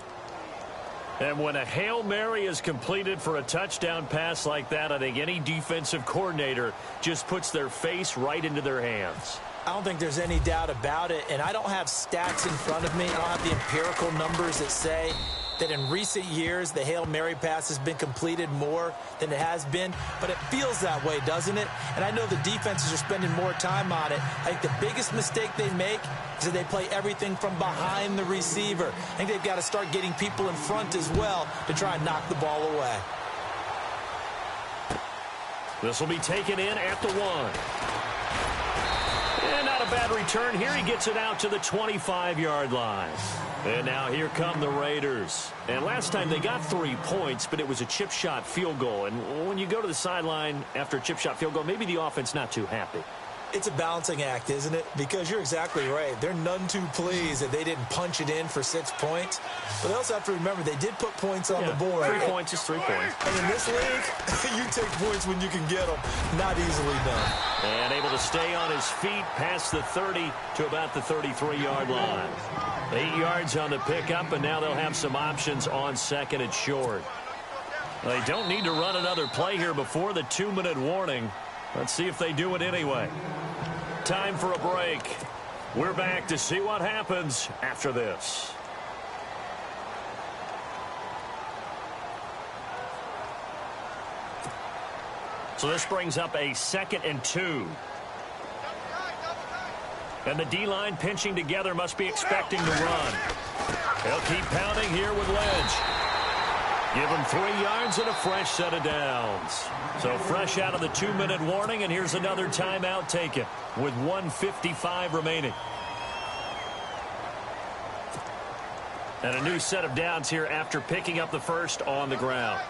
And when a Hail Mary is completed for a touchdown pass like that, I think any defensive coordinator just puts their face right into their hands. I don't think there's any doubt about it, and I don't have stats in front of me. I don't have the empirical numbers that say that in recent years the Hail Mary pass has been completed more than it has been, but it feels that way, doesn't it? And I know the defenses are spending more time on it. I think the biggest mistake they make is that they play everything from behind the receiver. I think they've got to start getting people in front as well to try and knock the ball away. This will be taken in at the 1. And not a bad return here. He gets it out to the 25-yard line. And now here come the Raiders. And last time they got 3 points, but it was a chip shot field goal. And when you go to the sideline after a chip shot field goal, maybe the offense not too happy. It's a balancing act, isn't it? Because you're exactly right. They're none too pleased that they didn't punch it in for 6 points. But they also have to remember they did put points on the board. 3 points is 3 points. And in this league, you take points when you can get them. Not easily done. And able to stay on his feet past the 30 to about the 33-yard line. 8 yards on the pickup, and now they'll have some options on 2nd and short. They don't need to run another play here before the 2-minute warning. Let's see if they do it anyway. Time for a break. We're back to see what happens after this. So this brings up a 2nd and 2. And the D-line pinching together must be expecting to run. They'll keep pounding here with Lynch. Give him 3 yards and a fresh set of downs. So fresh out of the 2-minute warning, and here's another timeout taken with 1:55 remaining. And a new set of downs here after picking up the first on the ground.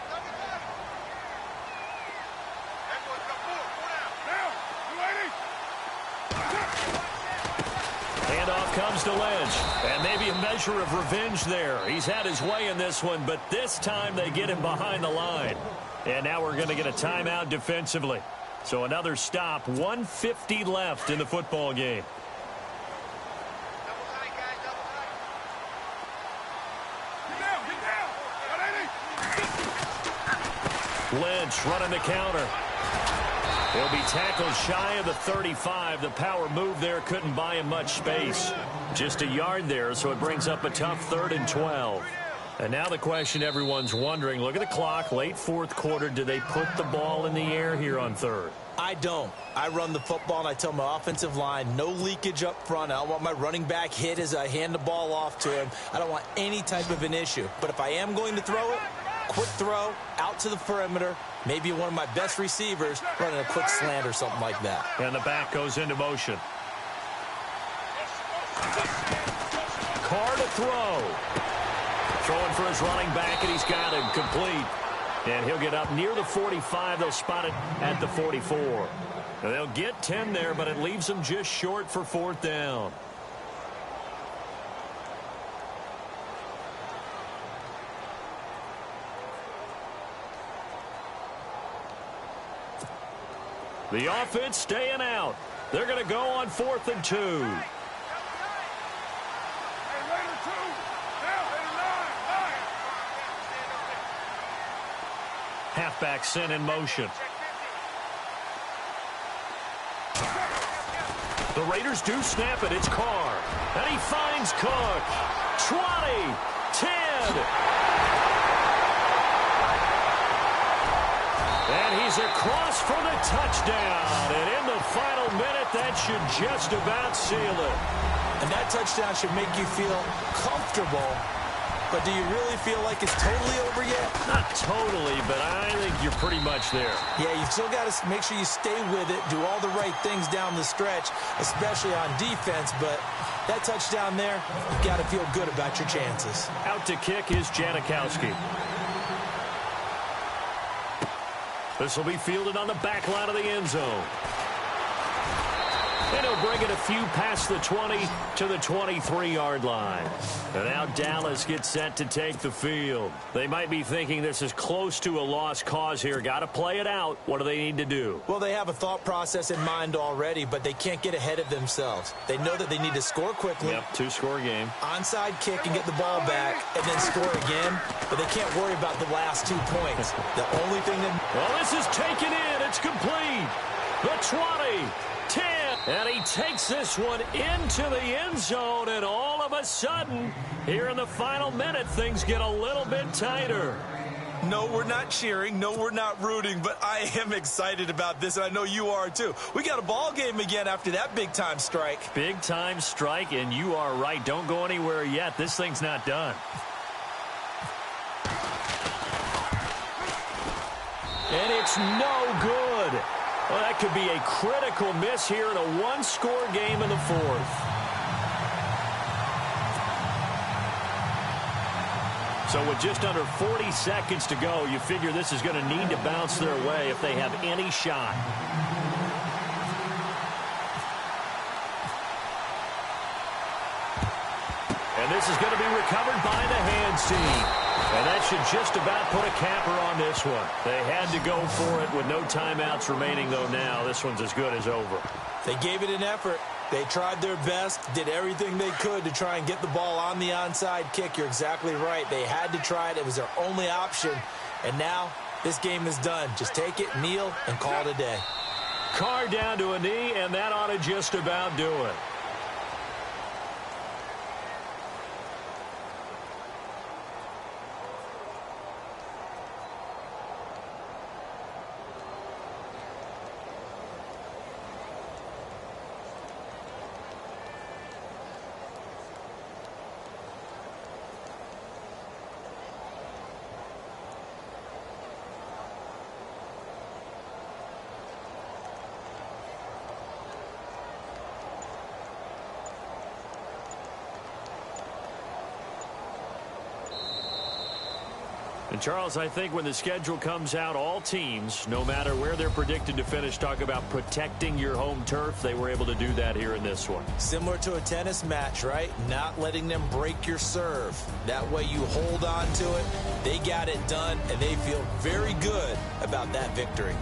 Handoff comes to Lynch. And maybe a measure of revenge there. He's had his way in this one, but this time they get him behind the line. And now we're going to get a timeout defensively. So another stop, 1:50 left in the football game. Lynch running the counter. He'll be tackled shy of the 35. The power move there couldn't buy him much space. Just a yard there, so it brings up a tough 3rd and 12. And now the question everyone's wondering, look at the clock, late fourth quarter, do they put the ball in the air here on 3rd? I don't. I run the football, and I tell my offensive line, no leakage up front. I don't want my running back hit as I hand the ball off to him. I don't want any type of an issue. But if I am going to throw it, quick throw, out to the perimeter, maybe one of my best receivers running a quick slant or something like that. And the back goes into motion. Carr to throw. Throwing for his running back, and he's got him complete. And he'll get up near the 45. They'll spot it at the 44. Now they'll get 10 there, but it leaves them just short for 4th down. The offense staying out. They're going to go on 4th and 2. Halfback sent in motion. The Raiders do snap it. It's Carr. And he finds Cook. 20, 10. And he's across for the touchdown. And in the final minute, that should just about seal it. And that touchdown should make you feel comfortable. But do you really feel like it's totally over yet? Not totally, but I think you're pretty much there. Yeah, you've still got to make sure you stay with it, do all the right things down the stretch, especially on defense. But that touchdown there, you've got to feel good about your chances. Out to kick is Janikowski. This will be fielded on the back line of the end zone. And he'll bring it a few past the 20 to the 23-yard line. And now Dallas gets set to take the field. They might be thinking this is close to a lost cause here. Got to play it out. What do they need to do? Well, they have a thought process in mind already, but they can't get ahead of themselves. They know that they need to score quickly. Yep, 2-score game. Onside kick and get the ball back and then score again. But they can't worry about the last 2 points. The only thing that... Well, this is taken in. It's complete. The 20, 10. And he takes this one into the end zone, and all of a sudden, here in the final minute, things get a little bit tighter. No, we're not cheering. No, we're not rooting, but I am excited about this, and I know you are too. We got a ball game again after that big-time strike. Big-time strike, and you are right. Don't go anywhere yet. This thing's not done. And it's no good. Well, that could be a critical miss here in a one-score game in the fourth. So with just under 40 seconds to go, you figure this is going to need to bounce their way if they have any shot. And this is going to be recovered by the hands team. And that should just about put a capper on this one. They had to go for it with no timeouts remaining, though now this one's as good as over. They gave it an effort. They tried their best, did everything they could to try and get the ball on the onside kick. You're exactly right. They had to try it. It was their only option. And now this game is done. Just take it, kneel, and call it a day. Carr down to a knee, and that ought to just about do it. And, Charles, I think when the schedule comes out, all teams, no matter where they're predicted to finish, talk about protecting your home turf. They were able to do that here in this one. Similar to a tennis match, right? Not letting them break your serve. That way you hold on to it. They got it done, and they feel very good about that victory.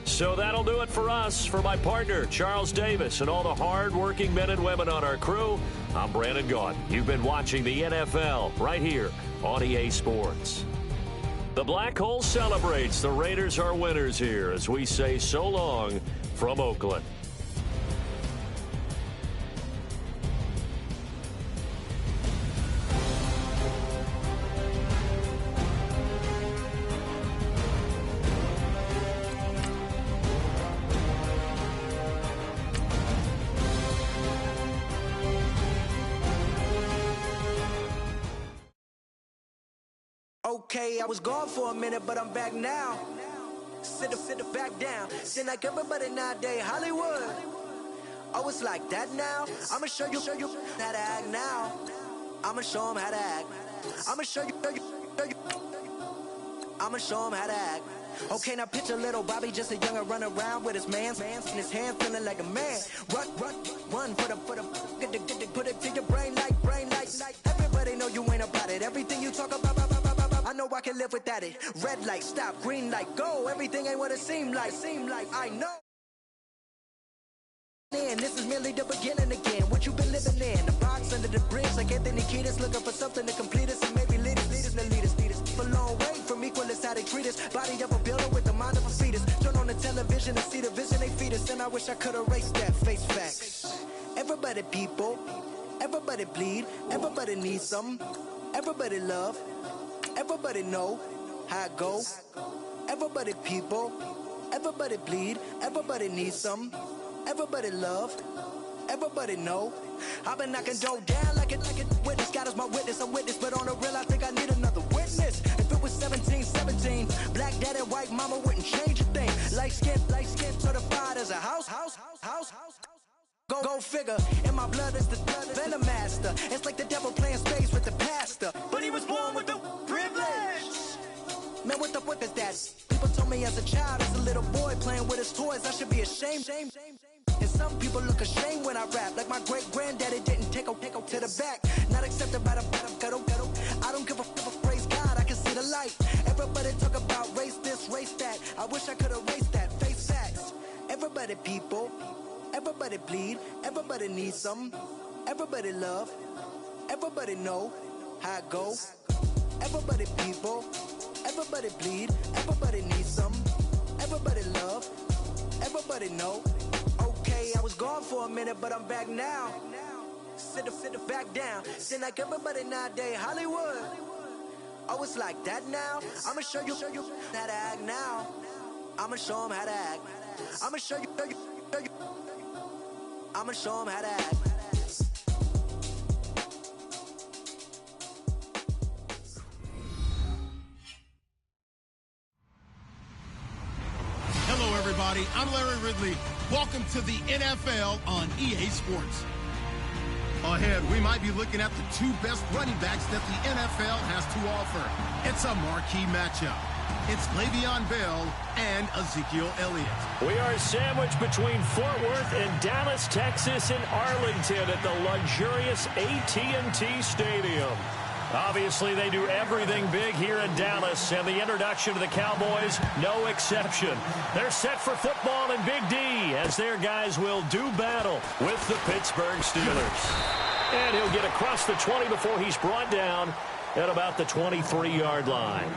So that'll do it for us. For my partner, Charles Davis, and all the hard-working men and women on our crew, I'm Brandon Gaudin. You've been watching the NFL right here on EA Sports. The Black Hole celebrates. The Raiders are winners here as we say so long from Oakland. Okay, I was gone for a minute, but I'm back now. Sit back down. Sit like everybody nowadays, Hollywood. Oh, it's like that now? I'ma show you how to act now. I'ma show them how to act. I'ma show you. I'ma show them how to act. Okay, now picture little Bobby, just a younger run around with his man's in his hand, feeling like a man. Run for the put it to your brain like. Everybody know you ain't about it. Everything you talk about, I know I can live without it. Red light, stop, green light, go. Everything ain't what it seemed like. I know. And this is merely the beginning again. What you been living in? The box under the bridge, like Anthony Kiedis, looking for something to complete us and maybe lead us. A long way from equal is how they treat us. Body of a builder with the mind of a fetus. Turn on the television and see the vision they feed us. And I wish I could erase that. Face facts. Everybody people, everybody bleed, everybody needs some, everybody love, everybody know how it go. Everybody people, everybody bleed, everybody needs some, everybody love, everybody know. I've been knocking dough down like it witness. God is my witness, I'm witness, but on the real I think I need another witness. If it was 17, black dad and white mama wouldn't change a thing. Light skin, certified as a house. Go figure, in my blood is the venom master. It's like the devil playing space with the pastor. But he was born with the privilege. Man, what is that? People told me as a child, as a little boy playing with his toys, I should be ashamed. And some people look ashamed when I rap, like my great-granddaddy didn't take to the back. Not accepted by the ghetto. I don't give a praise God, I can see the light. Everybody talk about race this, race that. I wish I could erase that, face facts. Everybody people, everybody bleed, everybody needs some, everybody love, everybody know how it go. Everybody people, everybody bleed, everybody needs some, everybody love, everybody know. Okay, I was gone for a minute, but I'm back now. Sit back down. Sit like everybody nowadays, Hollywood. Oh, it's like that now? I'ma show you how to act now. I'ma show them how to act. I'ma show you. I'ma show them how to act. Hello, everybody. I'm Larry Ridley. Welcome to the NFL on EA Sports. Ahead, we might be looking at the two best running backs that the NFL has to offer. It's a marquee matchup. It's Le'Veon Bell and Ezekiel Elliott. We are sandwiched between Fort Worth and Dallas, Texas, and Arlington at the luxurious AT&T Stadium. Obviously, they do everything big here in Dallas, and the introduction to the Cowboys, no exception. They're set for football in Big D, as their guys will do battle with the Pittsburgh Steelers. And he'll get across the 20 before he's brought down at about the 23-yard line.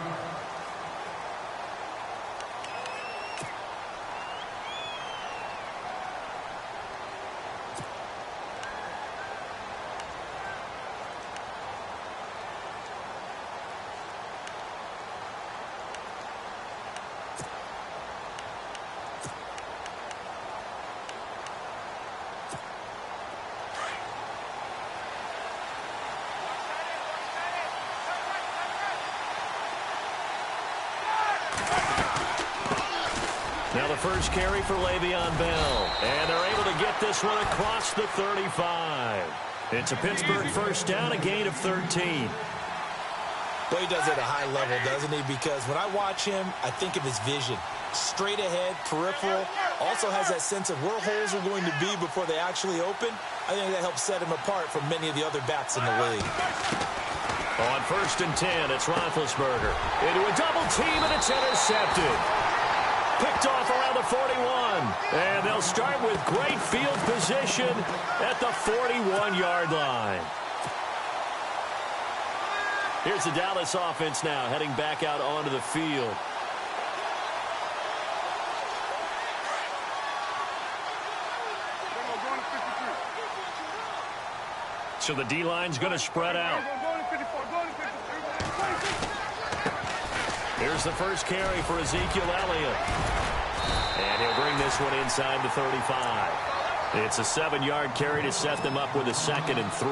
Now the first carry for Le'Veon Bell. And they're able to get this one across the 35. It's a Pittsburgh first down, a gain of 13. Well, he does it at a high level, doesn't he? Because when I watch him, I think of his vision. Straight ahead, peripheral. Also has that sense of where holes are going to be before they actually open. I think that helps set him apart from many of the other backs in the league. On 1st and 10, it's Roethlisberger. Into a double team, and it's intercepted. Picked off around the 41. And they'll start with great field position at the 41-yard line. Here's the Dallas offense now, heading back out onto the field. So the D-line's going to spread out. Here's the first carry for Ezekiel Elliott. And he'll bring this one inside the 35. It's a 7-yard carry to set them up with a 2nd and 3.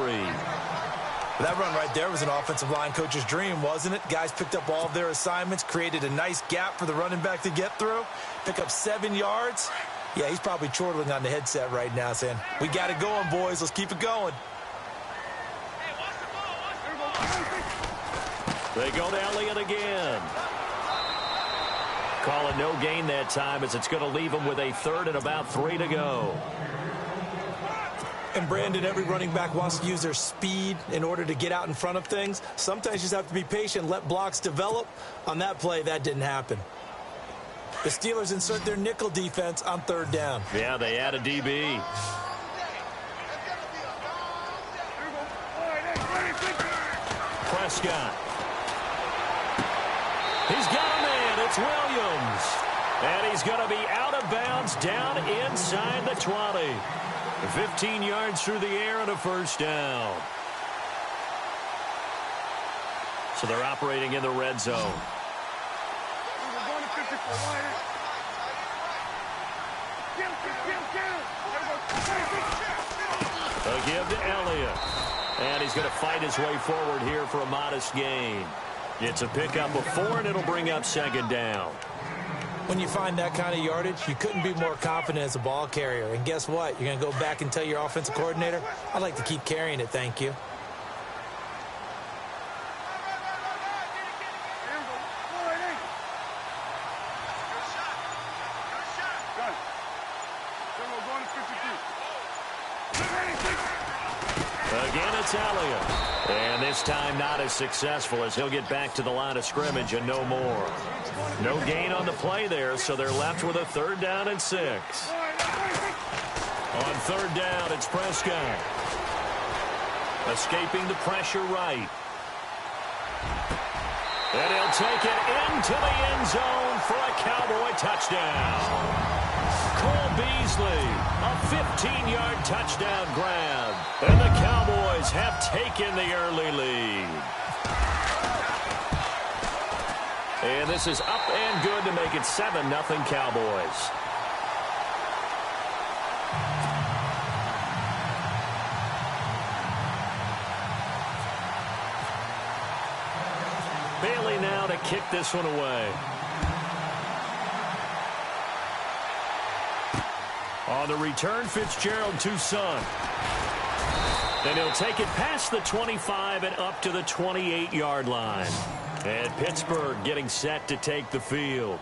That run right there was an offensive line coach's dream, wasn't it? Guys picked up all of their assignments, created a nice gap for the running back to get through, pick up 7 yards. Yeah, he's probably chortling on the headset right now saying, we got it going, boys. Let's keep it going. They go to Elliott again. Call it no gain that time as it's going to leave them with a 3rd and about 3 to go. And Brandon, every running back wants to use their speed in order to get out in front of things. Sometimes you just have to be patient, let blocks develop. On that play, that didn't happen. The Steelers insert their nickel defense on 3rd down. Yeah, they add a DB. Prescott. He's got a man. It's Williams. And he's going to be out of bounds down inside the 20. 15 yards through the air and a first down. So they're operating in the red zone. A give to Elliott. And he's going to fight his way forward here for a modest gain. It's a pickup of 4, and it'll bring up 2nd down. When you find that kind of yardage, you couldn't be more confident as a ball carrier. And guess what? You're going to go back and tell your offensive coordinator, I'd like to keep carrying it, thank you. Again, it's Elliott. And this time not as successful as he'll get back to the line of scrimmage and no more. No gain on the play there, so they're left with a 3rd down and 6. On 3rd down, it's Prescott. Escaping the pressure right. And he'll take it into the end zone for a Cowboy touchdown. Cole Beasley, a 15-yard touchdown grab. And the Cowboys have taken the early lead. And this is up and good to make it 7-0 Cowboys. Bailey now to kick this one away. On the return, Fitzgerald to Son. And he'll take it past the 25 and up to the 28-yard line. And Pittsburgh getting set to take the field.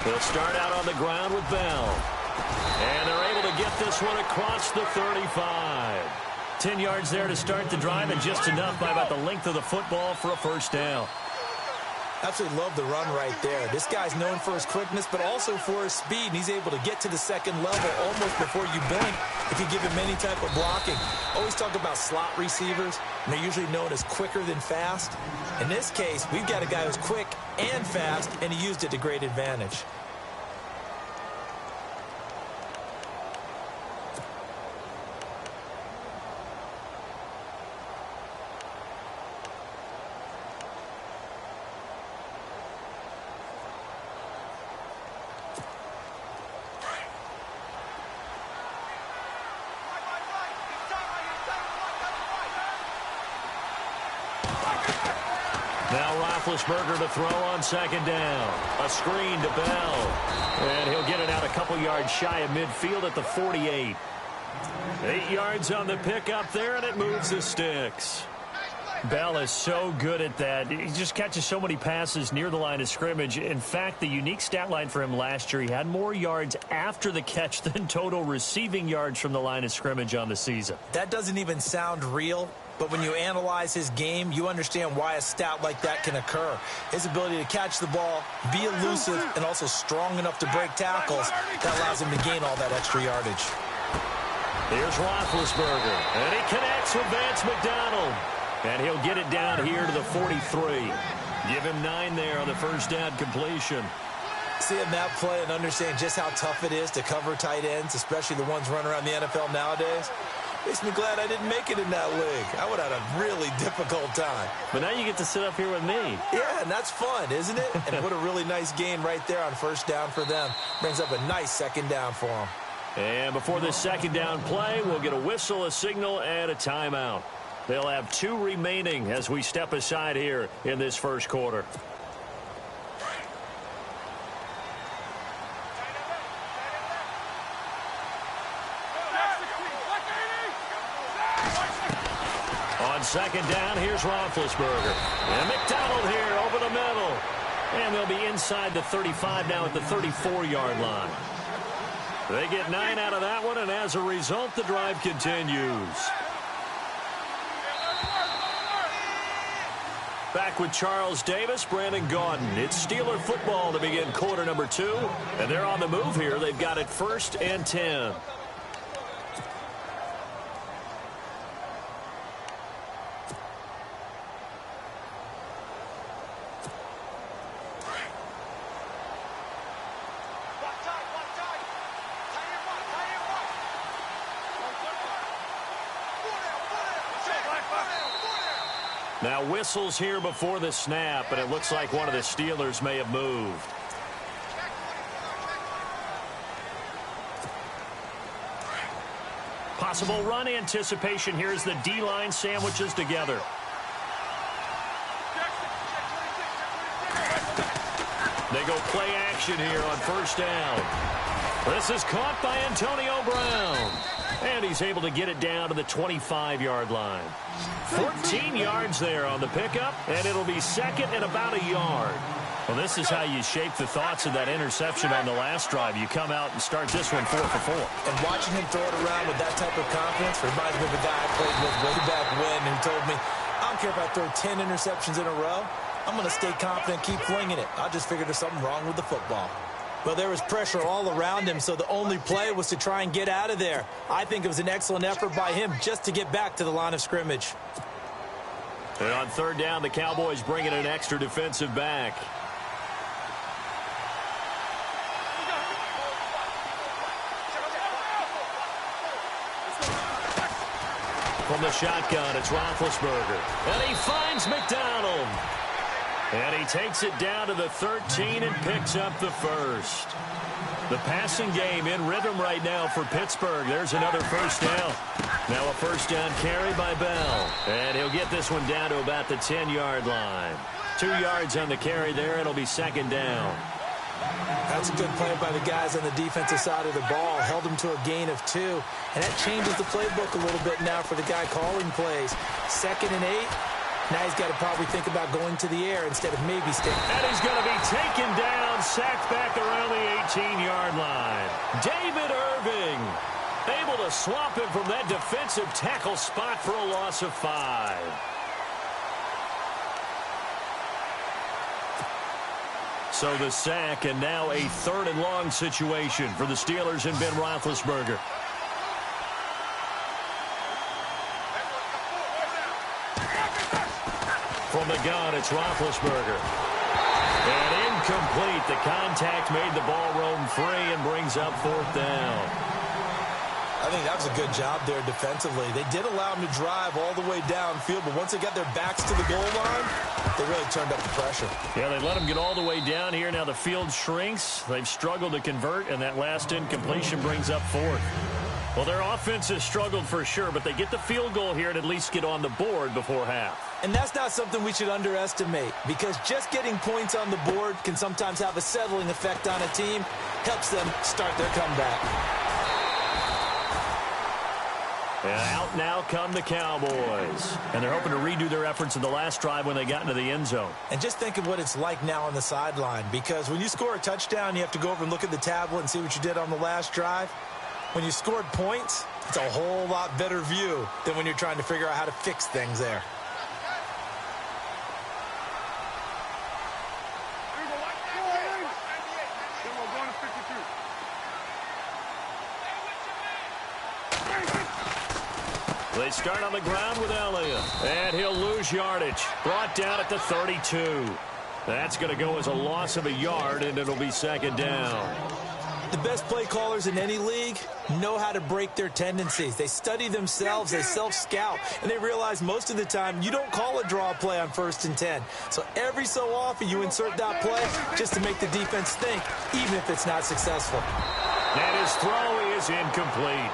They'll start out on the ground with Bell. And they're able to get this one across the 35. 10 yards there to start the drive, and just enough by about the length of the football for a first down. Absolutely love the run right there. This guy's known for his quickness, but also for his speed. And he's able to get to the 2nd level almost before you blink if you give him any type of blocking. Always talk about slot receivers, and they're usually known as quicker than fast. In this case, we've got a guy who's quick and fast, and he used it to great advantage. Now Roethlisberger to throw on second down. A screen to Bell. And he'll get it out a couple yards shy of midfield at the 48. 8 yards on the pickup there, and it moves the sticks. Bell is so good at that. He just catches so many passes near the line of scrimmage. In fact, the unique stat line for him last year, he had more yards after the catch than total receiving yards from the line of scrimmage on the season. That doesn't even sound real, but when you analyze his game, you understand why a stat like that can occur. His ability to catch the ball, be elusive, and also strong enough to break tackles, that allows him to gain all that extra yardage. Here's Roethlisberger, and he connects with Vance McDonald. And he'll get it down here to the 43. Give him 9 there on the first down completion. Seeing that play and understand just how tough it is to cover tight ends, especially the ones running around the NFL nowadays, makes me glad I didn't make it in that league. I would have had a really difficult time. But now you get to sit up here with me. Yeah, and that's fun, isn't it? And what a really nice gain right there on first down for them. Brings up a nice second down for them. And before this second down play, we'll get a whistle, a signal, and a timeout. They'll have 2 remaining as we step aside here in this first quarter. On second down, here's Roethlisberger. And McDonald here over the middle. And they'll be inside the 35 now at the 34-yard line. They get 9 out of that one, and as a result, the drive continues. Back with Charles Davis, Brandon Gaudin. It's Steeler football to begin quarter number 2. And they're on the move here. They've got it 1st and 10. Now whistles here before the snap, and it looks like one of the Steelers may have moved. Possible run anticipation here as the D-line sandwiches together. They go play action here on first down. This is caught by Antonio Brown. And he's able to get it down to the 25-yard line. 14 yards there on the pickup, and it'll be second and about a yard. Well, this is how you shape the thoughts of that interception on the last drive. You come out and start this one 4 for 4. And watching him throw it around with that type of confidence reminds me of a guy I played with way back when who told me, I don't care if I throw 10 interceptions in a row. I'm going to stay confident, keep flinging it. I just figured there's something wrong with the football. Well, there was pressure all around him, so the only play was to try and get out of there. I think it was an excellent effort by him just to get back to the line of scrimmage. And on third down, the Cowboys bring in an extra defensive back. From the shotgun, it's Roethlisberger. And he finds McDonald. And he takes it down to the 13 and picks up the first. The passing game in rhythm right now for Pittsburgh. There's another first down. Now a first down carry by Bell. And he'll get this one down to about the 10-yard line. 2 yards on the carry there. It'll be second down. That's a good play by the guys on the defensive side of the ball. Held him to a gain of 2. And that changes the playbook a little bit now for the guy calling plays. 2nd and 8. Now he's got to probably think about going to the air instead of maybe sticking. And he's going to be taken down, sacked back around the 18-yard line. David Irving able to swap him from that defensive tackle spot for a loss of 5. So the sack, and now a 3rd and long situation for the Steelers and Ben Roethlisberger. From the gun, it's Roethlisberger. And incomplete. The contact made the ball roam free and brings up 4th down. I think that was a good job there defensively. They did allow him to drive all the way downfield, but once they got their backs to the goal line, they really turned up the pressure. Yeah, they let him get all the way down here. Now the field shrinks. They've struggled to convert, and that last incompletion brings up 4th. Well, their offense has struggled for sure, but they get the field goal here and at least get on the board before half. And that's not something we should underestimate, because just getting points on the board can sometimes have a settling effect on a team, helps them start their comeback. And out now come the Cowboys. And they're hoping to redo their efforts in the last drive when they got into the end zone. And just think of what it's like now on the sideline, because when you score a touchdown, you have to go over and look at the tablet and see what you did on the last drive. When you scored points, it's a whole lot better view than when you're trying to figure out how to fix things there. They start on the ground with Elliott, and he'll lose yardage. Brought down at the 32. That's going to go as a loss of a yard, and it'll be second down. The best play callers in any league know how to break their tendencies. They study themselves, they self-scout, and they realize most of the time you don't call a draw play on 1st and 10. So every so often you insert that play just to make the defense think, even if it's not successful. And his throw is incomplete.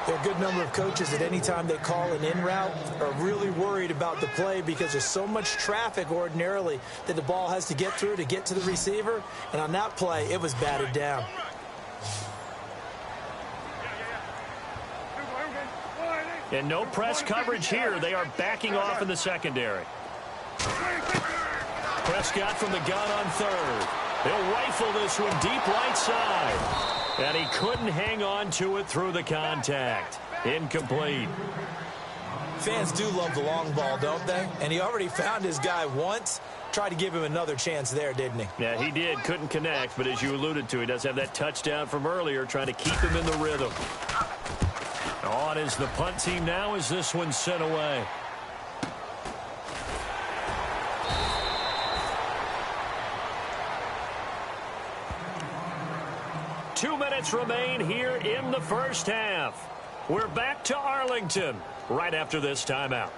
There are a good number of coaches at any time they call an in route are really worried about the play because there's so much traffic ordinarily that the ball has to get through to get to the receiver. And on that play, it was batted down. And no press coverage here. They are backing off in the secondary. Prescott from the gun on 3rd. He'll rifle this one deep right side. And he couldn't hang on to it through the contact. Incomplete. Fans do love the long ball, don't they? And he already found his guy once. Tried to give him another chance there, didn't he? Yeah, he did. Couldn't connect, but as you alluded to, he does have that touchdown from earlier, trying to keep him in the rhythm. On is the punt team now as this one's sent away. Two minutes remain here in the first half. We're back to Arlington right after this timeout.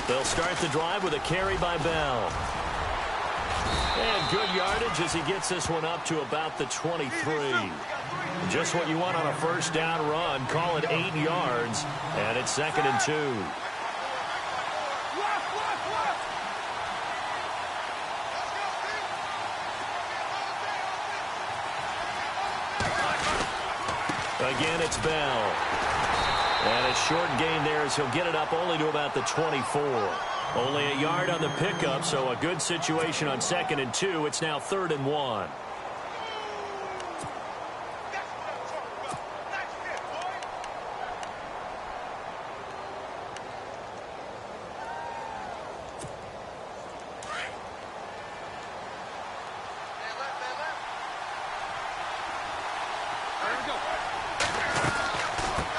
They'll start the drive with a carry by Bell. And good yardage as he gets this one up to about the 23. Just what you want on a first down run. Call it 8 yards, and it's 2nd and 2. Again, it's Bell. And a short gain there as he'll get it up only to about the 24. Only a yard on the pickup, so a good situation on 2nd and 2. It's now 3rd and 1.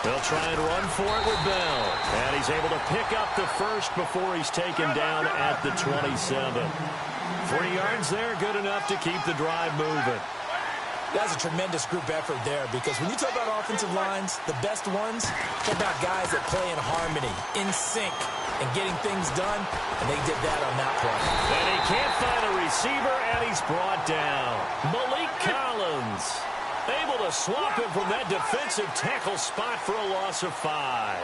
They'll try and run for it with Bell. And he's able to pick up the first before he's taken down at the 27. 3 yards there, good enough to keep the drive moving. That's a tremendous group effort there, because when you talk about offensive lines, the best ones, talk about guys that play in harmony, in sync, and getting things done, and they did that on that play. And he can't find a receiver, and he's brought down. Malik Collins able to swap him from that defensive tackle spot for a loss of 5.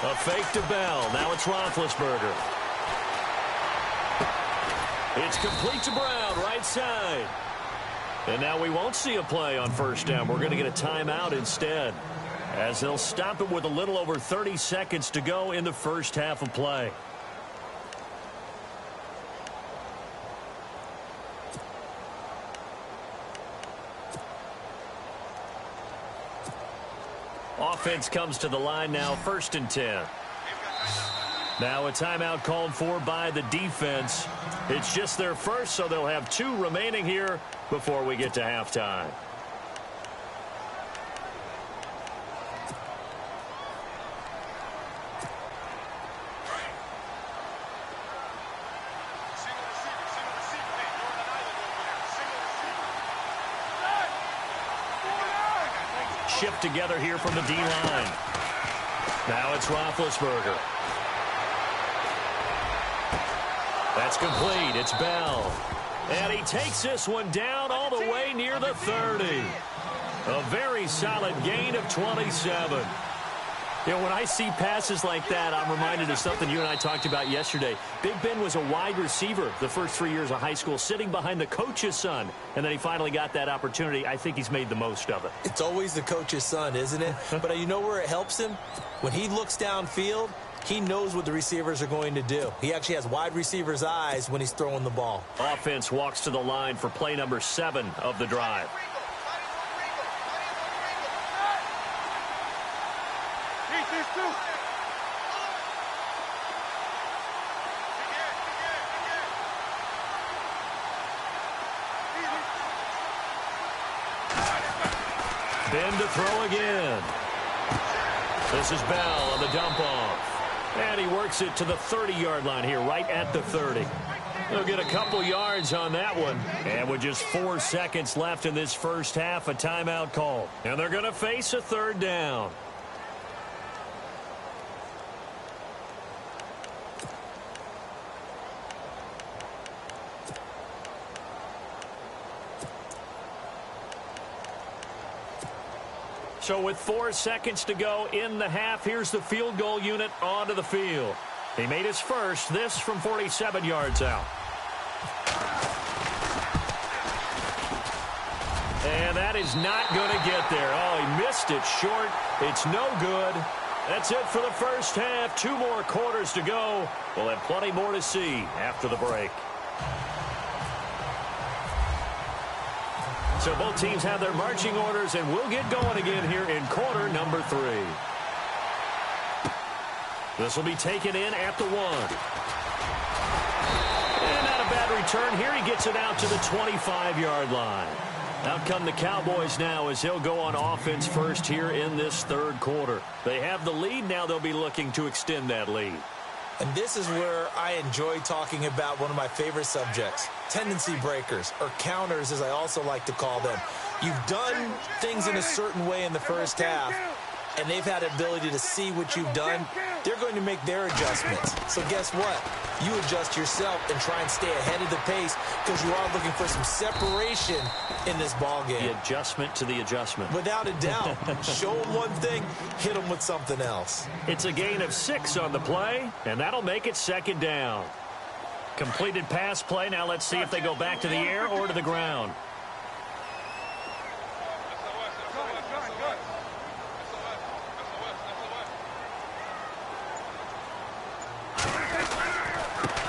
A fake to Bell. Now it's Roethlisberger. It's complete to Brown, right side. And now we won't see a play on first down. We're going to get a timeout instead, as they'll stop it with a little over 30 seconds to go in the first half of play. Offense comes to the line now, 1st and 10. Now a timeout called for by the defense. It's just their first, so they'll have 2 remaining here before we get to halftime. shift together here from the D-line. Now it's Roethlisberger. That's complete. It's Bell. And he takes this one down all the way near the 30. A very solid gain of 27. You know, when I see passes like that, I'm reminded of something you and I talked about yesterday. Big Ben was a wide receiver the first 3 years of high school, sitting behind the coach's son. And then he finally got that opportunity. I think he's made the most of it. It's always the coach's son, isn't it? But you know where it helps him? When he looks downfield, he knows what the receivers are going to do. He actually has wide receivers' eyes when he's throwing the ball. Offense walks to the line for play number 7 of the drive. Ben to throw again. This is Bell on the dump off. And he works it to the 30-yard line here, right at the 30. He'll get a couple yards on that one. And with just 4 seconds left in this first half, a timeout call. And they're going to face a third down. So with 4 seconds to go in the half, here's the field goal unit onto the field. He made his first, this from 47 yards out. And that is not going to get there. Oh, he missed it short. It's no good. That's it for the first half. 2 more quarters to go. We'll have plenty more to see after the break. So both teams have their marching orders, and we'll get going again here in quarter number 3. This will be taken in at the 1. And not a bad return here. He gets it out to the 25-yard line. Out come the Cowboys now as they'll go on offense first here in this third quarter. They have the lead. Now they'll be looking to extend that lead. And this is where I enjoy talking about one of my favorite subjects, tendency breakers, or counters as I also like to call them. You've done things in a certain way in the first half, and they've had the ability to see what you've done. They're going to make their adjustments. So guess what? You adjust yourself and try and stay ahead of the pace because you are looking for some separation in this ball game. The adjustment to the adjustment. Without a doubt. Show them one thing, hit them with something else. It's a gain of 6 on the play, and that'll make it second down. Completed pass play. Now let's see if they go back to the air or to the ground.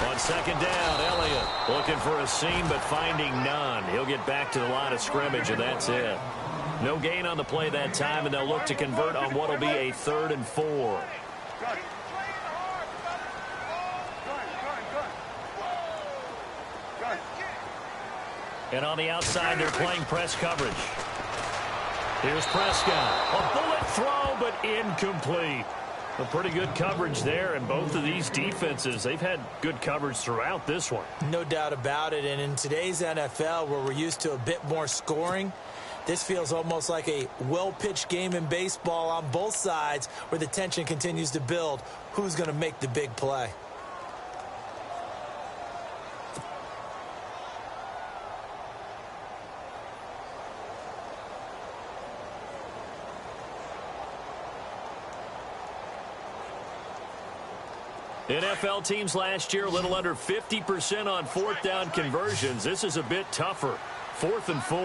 On second down, Elliott looking for a seam but finding none. He'll get back to the line of scrimmage, and that's it. No gain on the play that time, and they'll look to convert on what will be a 3rd and 4. And on the outside, they're playing press coverage. Here's Prescott. A bullet throw, but incomplete. A pretty good coverage there, and both of these defenses, they've had good coverage throughout this one. No doubt about it, and in today's NFL, where we're used to a bit more scoring, this feels almost like a well-pitched game in baseball on both sides where the tension continues to build. Who's going to make the big play? NFL teams last year a little under 50% on 4th down conversions. This is a bit tougher. 4th and 4.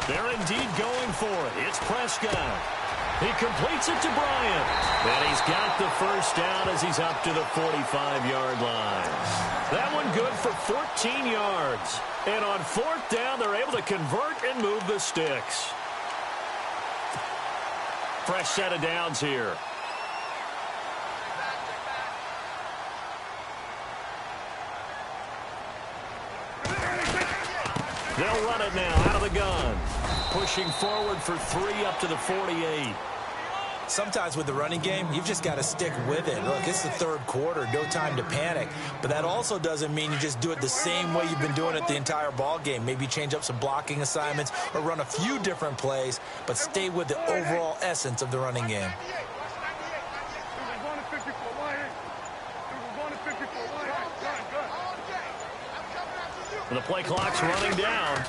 They're indeed going for it. It's Prescott. He completes it to Bryant. And he's got the first down as he's up to the 45-yard line. That one good for 14 yards. And on 4th down, they're able to convert and move the sticks. Fresh set of downs here. They'll run it now out of the gun. Pushing forward for 3 up to the 48. Sometimes with the running game, you've just got to stick with it. Look, it's the third quarter, no time to panic. But that also doesn't mean you just do it the same way you've been doing it the entire ball game. Maybe change up some blocking assignments or run a few different plays, but stay with the overall essence of the running game. The play clock's running down.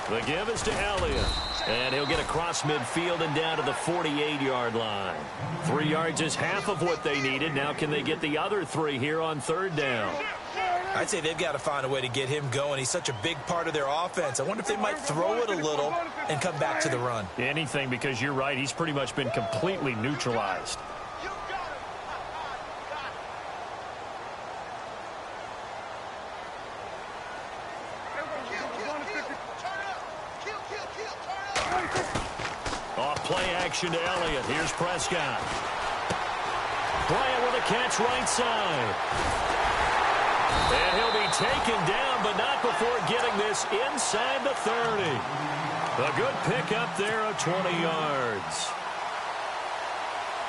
The give is to Elliott. And he'll get across midfield and down to the 48-yard line. 3 yards is half of what they needed. Now can they get the other 3 here on third down? I'd say they've got to find a way to get him going. He's such a big part of their offense. I wonder if they might throw it a little and come back to the run. Anything, because you're right. He's pretty much been completely neutralized. Play action to Elliott. Here's Prescott. Bryant with a catch right side. And he'll be taken down, but not before getting this inside the 30. A good pickup there of 20 yards.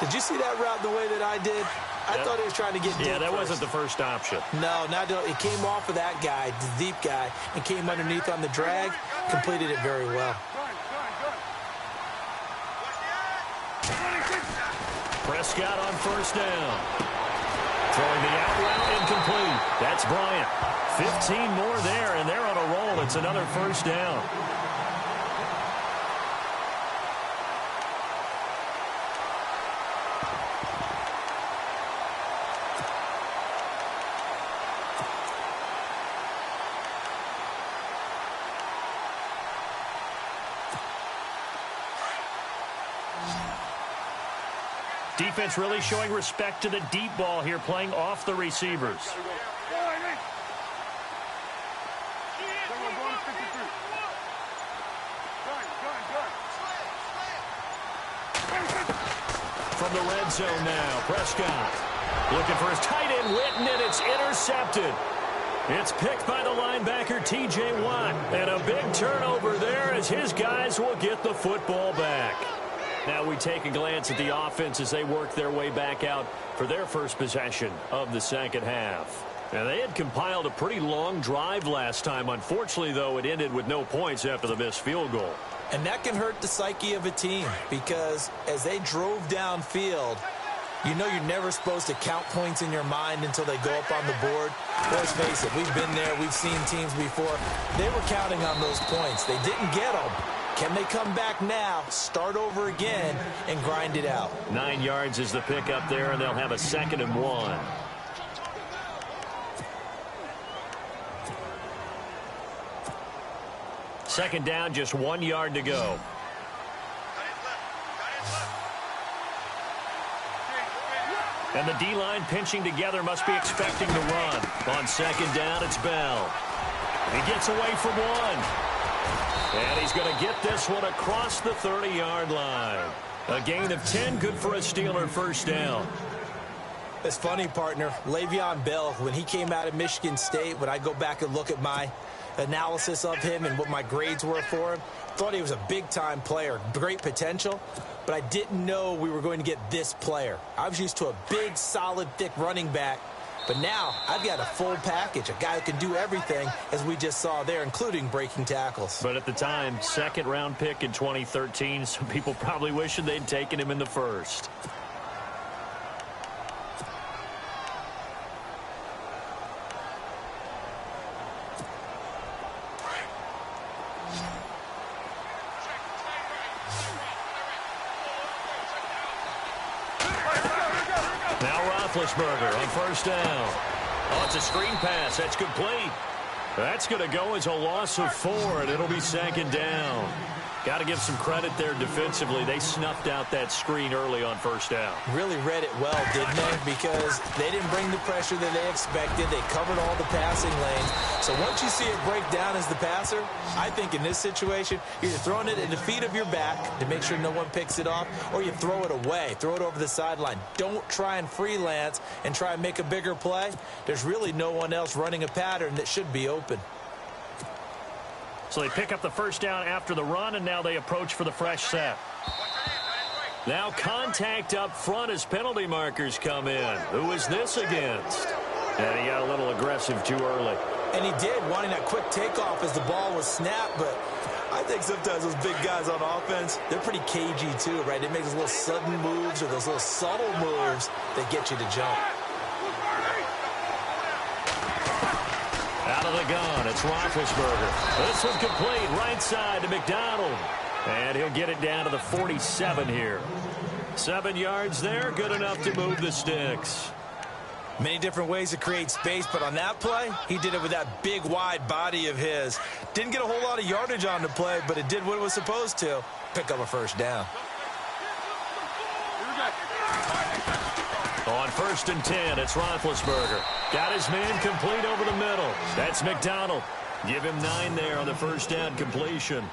Did you see that route the way that I did? I thought he was trying to get deep. Yeah, that first. wasn't the first option. No, it came off of that guy, the deep guy, and came underneath on the drag. Completed it very well. Prescott on first down. Throwing the out route incomplete. That's Bryant. 15 more there, and they're on a roll. It's another first down. Defense really showing respect to the deep ball here, playing off the receivers. From the red zone now, Prescott looking for his tight end, Witten, and it's intercepted. It's picked by the linebacker, T.J. Watt, and a big turnover there as his guys will get the football back. Now we take a glance at the offense as they work their way back out for their first possession of the second half. And they had compiled a pretty long drive last time. Unfortunately, though, it ended with no points after the missed field goal. And that can hurt the psyche of a team because as they drove downfield, you know you're never supposed to count points in your mind until they go up on the board. Let's face it, we've been there. We've seen teams before. They were counting on those points. They didn't get them. Can they come back now, start over again, and grind it out? 9 yards is the pickup there, and they'll have a 2nd and 1. Second down, just 1 yard to go. And the D-line pinching together, must be expecting the run. On second down, it's Bell. He gets away from one. And he's going to get this one across the 30-yard line. A gain of 10, good for a Steeler first down. It's funny, partner. Le'Veon Bell, when he came out of Michigan State, when I go back and look at my analysis of him and what my grades were for him, thought he was a big-time player, great potential, but I didn't know we were going to get this player. I was used to a big, solid, thick running back, but now I've got a full package, a guy who can do everything, as we just saw there, including breaking tackles. But at the time, 2nd-round pick in 2013, some people probably wishing they'd taken him in the first. Roethlisberger on first down. Oh, it's a screen pass. That's complete. That's going to go as a loss of 4, and it'll be 2nd down. Got to give some credit there defensively. They snuffed out that screen early on first down. Really read it well, didn't they? Because they didn't bring the pressure that they expected. They covered all the passing lanes. So once you see it break down as the passer, I think in this situation, you're either throwing it at the feet of your back to make sure no one picks it off, or you throw it away, throw it over the sideline. Don't try and freelance and try and make a bigger play. There's really no one else running a pattern that should be open. So they pick up the first down after the run, and now they approach for the fresh set. Now contact up front as penalty markers come in. Who is this against? And he got a little aggressive too early. And he did, wanting that quick takeoff as the ball was snapped, but I think sometimes those big guys on offense, they're pretty cagey too, right? They make those little sudden moves or those little subtle moves that get you to jump. Out of the gun, it's Roethlisberger. This one's complete, right side to McDonald. And he'll get it down to the 47 here. 7 yards there, good enough to move the sticks. Many different ways to create space, but on that play, he did it with that big, wide body of his. Didn't get a whole lot of yardage on the play, but it did what it was supposed to. Pick up a first down. On 1st and 10, it's Roethlisberger. Got his man complete over the middle. That's McDonald. Give him 9 there on the first down completion.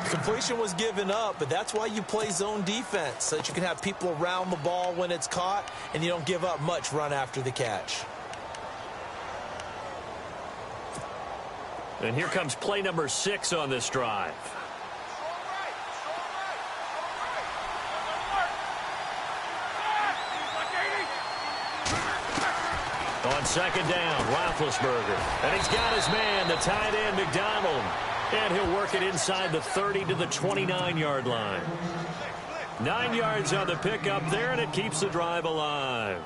Completion was given up, but that's why you play zone defense, so that you can have people around the ball when it's caught, and you don't give up much run after the catch. And here comes play number 6 on this drive. On 2nd down, Roethlisberger. And he's got his man, the tight end, McDonald. And he'll work it inside the 30 to the 29-yard line. 9 yards on the pickup there, and it keeps the drive alive.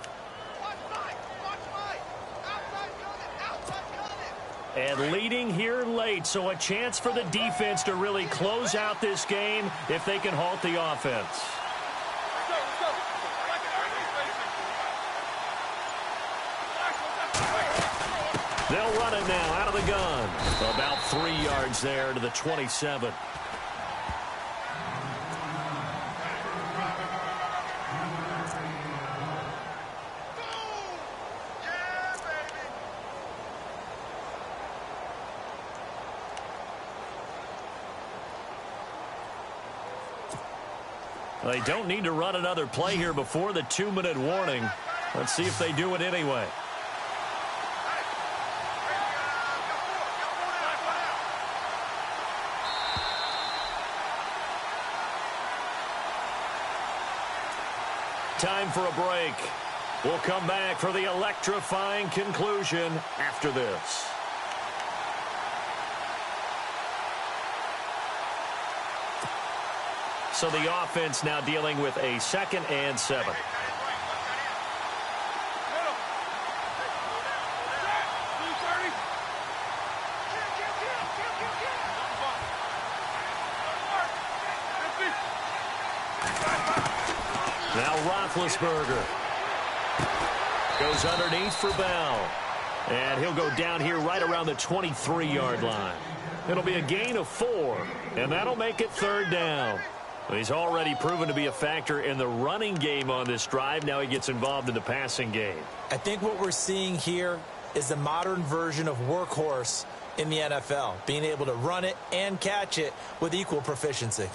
And leading here late, so a chance for the defense to really close out this game if they can halt the offense. They'll run it now out of the gun. About 3 yards there to the 27. They don't need to run another play here before the 2-minute warning. Let's see if they do it anyway. Time for a break. We'll come back for the electrifying conclusion after this. So the offense now dealing with a 2nd and 7. Now Roethlisberger goes underneath for Bell. And he'll go down here right around the 23-yard line. It'll be a gain of 4, and that'll make it 3rd down. He's already proven to be a factor in the running game on this drive. Now he gets involved in the passing game. I think what we're seeing here is the modern version of workhorse in the NFL, being able to run it and catch it with equal proficiency.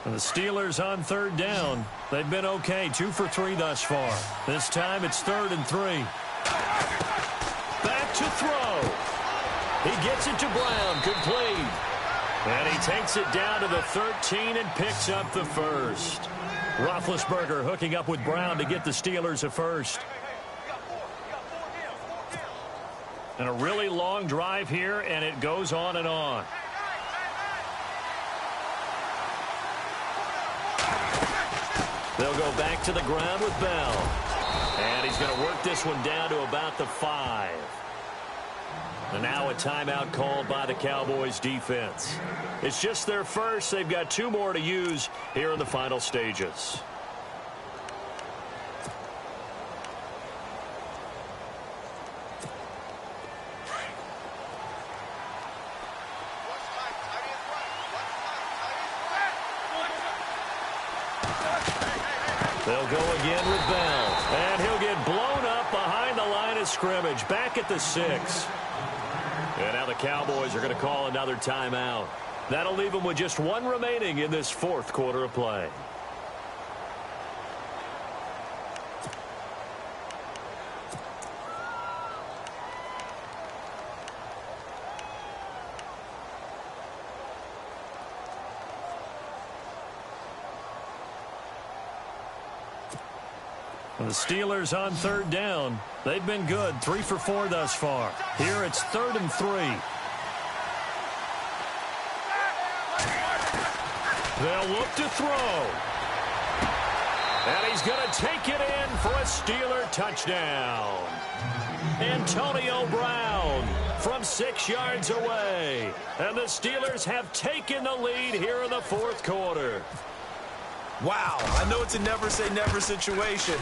And the Steelers on 3rd down. They've been okay, 2 for 3 thus far. This time it's 3rd and 3. Back to throw. He gets it to Brown, complete. And he takes it down to the 13 and picks up the first. Roethlisberger hooking up with Brown to get the Steelers a first. And a really long drive here, and it goes on and on. They'll go back to the ground with Bell. And he's going to work this one down to about the 5. And now a timeout called by the Cowboys defense. It's just their first. They've got 2 more to use here in the final stages. They'll go again with Bell. And he'll get blown up behind the line of scrimmage. Back at the 6. And now the Cowboys are going to call another timeout. That'll leave them with just 1 remaining in this 4th quarter of play. The Steelers on third down. They've been good, 3 for 4 thus far. Here it's 3rd and 3. They'll look to throw. And he's going to take it in for a Steeler touchdown. Antonio Brown from 6 yards away. And the Steelers have taken the lead here in the 4th quarter. Wow, I know it's a never-say-never situation,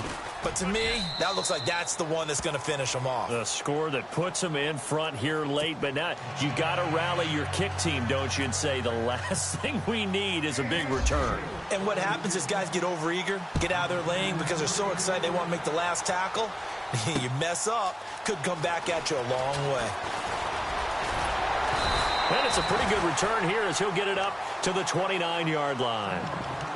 but to me, that looks like that's the one that's going to finish them off. The score that puts them in front here late, but now you got to rally your kick team, don't you, and say the last thing we need is a big return. And what happens is guys get overeager, get out of their lane because they're so excited they want to make the last tackle. You mess up, could come back at you a long way. And it's a pretty good return here as he'll get it up to the 29-yard line.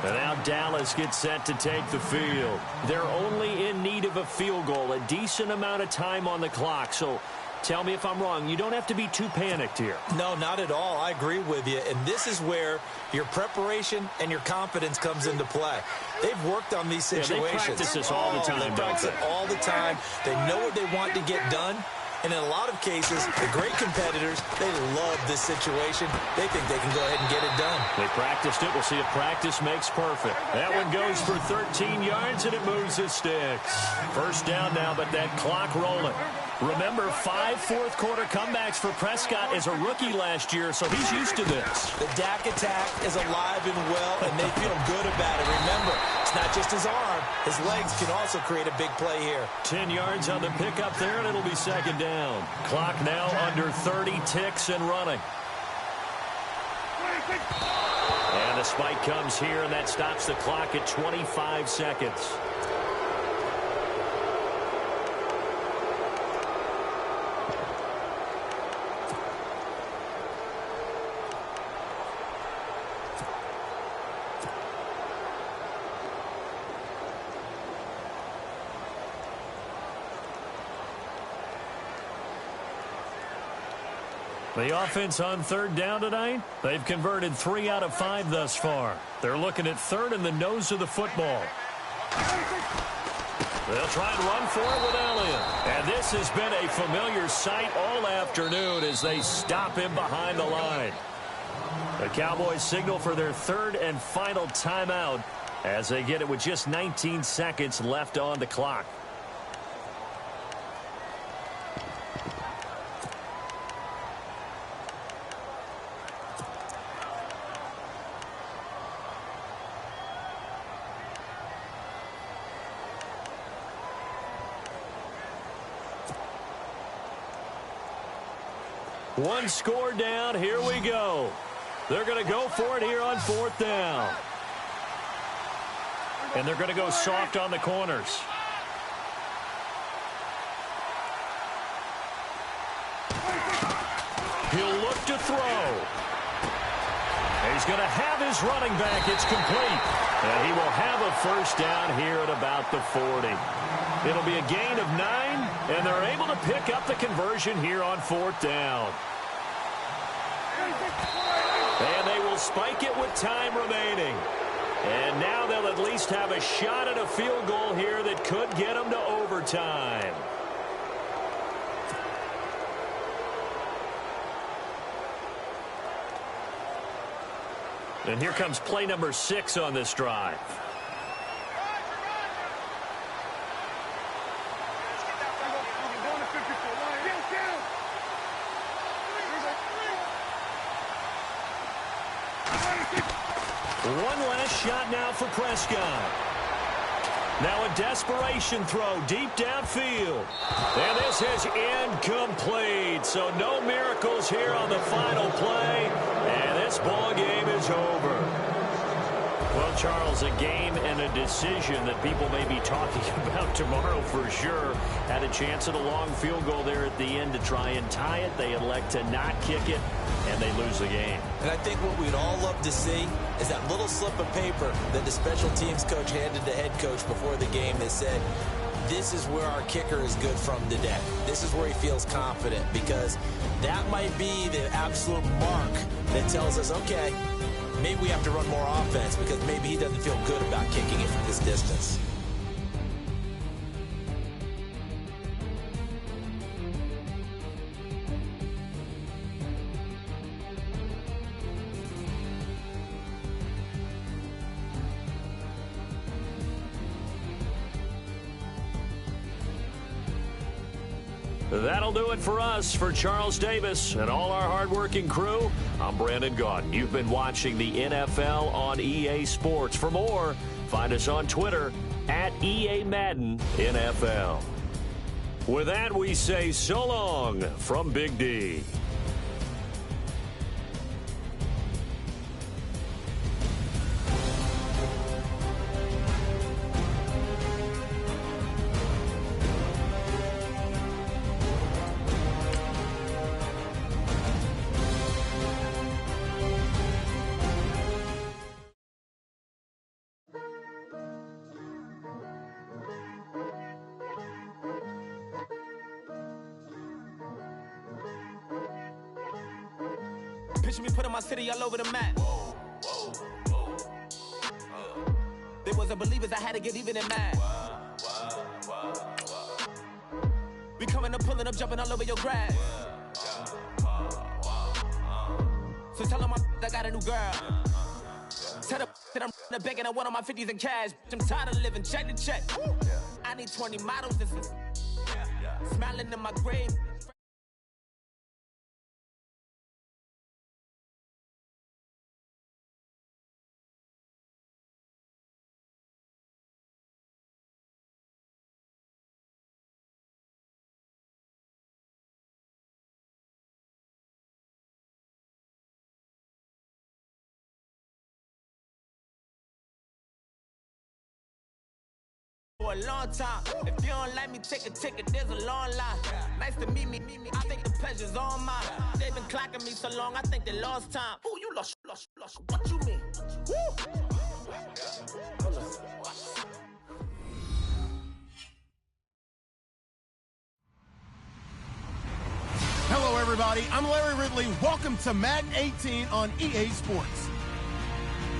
And now Dallas gets set to take the field. They're only in need of a field goal, a decent amount of time on the clock. So tell me if I'm wrong. You don't have to be too panicked here. No, not at all. I agree with you. And this is where your preparation and your confidence comes into play. They've worked on these situations. Yeah, they practice this all the time. They practice it all the time. They know what they want to get done. And in a lot of cases, the great competitors, they love this situation. They think they can go ahead and get it done. They practiced it. We'll see if practice makes perfect. That one goes for 13 yards, and it moves the sticks. First down now, but that clock rolling. Remember, 5 fourth-quarter comebacks for Prescott as a rookie last year, so he's used to this. The Dak attack is alive and well, and they feel good about it. Remember, it's not just his arm. His legs can also create a big play here. 10 yards on the pickup there, and it'll be second down. Clock now under 30 ticks and running. And the spike comes here, and that stops the clock at 25 seconds. The offense on third down tonight, they've converted 3 out of 5 thus far. They're looking at third in the nose of the football. They'll try and run for it with Elliott. And this has been a familiar sight all afternoon as they stop him behind the line. The Cowboys signal for their third and final timeout as they get it with just 19 seconds left on the clock. One score down. Here we go. They're going to go for it here on fourth down. And they're going to go soft on the corners. He'll look to throw. He's going to have his running back. It's complete. And he will have a first down here at about the 40. It'll be a gain of 9, and they're able to pick up the conversion here on fourth down. And they will spike it with time remaining. And now they'll at least have a shot at a field goal here that could get them to overtime. And here comes play number 6 on this drive. One last shot now for Prescott. Now a desperation throw deep downfield. And this is incomplete. So no miracles here on the final play. And this ball game is over. Well, Charles, a game and a decision that people may be talking about tomorrow for sure. Had a chance at a long field goal there at the end to try and tie it. They elect to not kick it, and they lose the game. And I think what we'd all love to see is that little slip of paper that the special teams coach handed the head coach before the game that said, this is where our kicker is good from today. This is where he feels confident, because that might be the absolute mark that tells us, okay, maybe we have to run more offense because maybe he doesn't feel good about kicking it from this distance. That'll do it for us. For Charles Davis and all our hardworking crew, I'm Brandon Gaudin. You've been watching the NFL on EA Sports. For more, find us on Twitter at EA Madden NFL. With that, we say so long from Big D. Picture me putting my city all over the map. They wasn't believers, I had to get even in mad. We coming up, pulling up, jumping all over your grass. So tell them I got a new girl. Tell them that I'm in the bank and I want all my 50s in cash. I'm tired of living check to check. I need 20 models, this is smiling in my grave. For a long time. If you don't like me, take a ticket, there's a long line. Nice to meet me. I think the pleasure's all mine. They've been clocking me so long, I think they lost time. Ooh, you lost. What you mean? Woo! Hello, everybody. I'm Larry Ridley. Welcome to Madden 18 on EA Sports.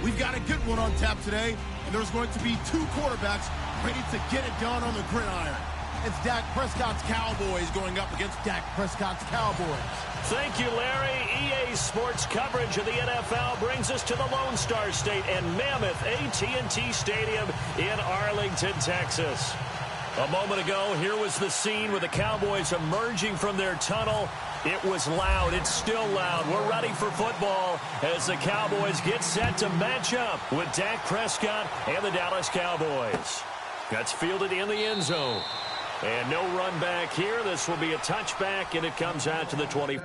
We've got a good one on tap today, and there's going to be two quarterbacks ready to get it done on the gridiron. It's Dak Prescott's Cowboys going up against Dak Prescott's Cowboys. Thank you, Larry. EA Sports coverage of the NFL brings us to the Lone Star State and Mammoth AT&T Stadium in Arlington, Texas. A moment ago, here was the scene with the Cowboys emerging from their tunnel. It was loud. It's still loud. We're ready for football as the Cowboys get set to match up with Dak Prescott and the Dallas Cowboys. That's fielded in the end zone. And no run back here. This will be a touchback, and it comes out to the 20.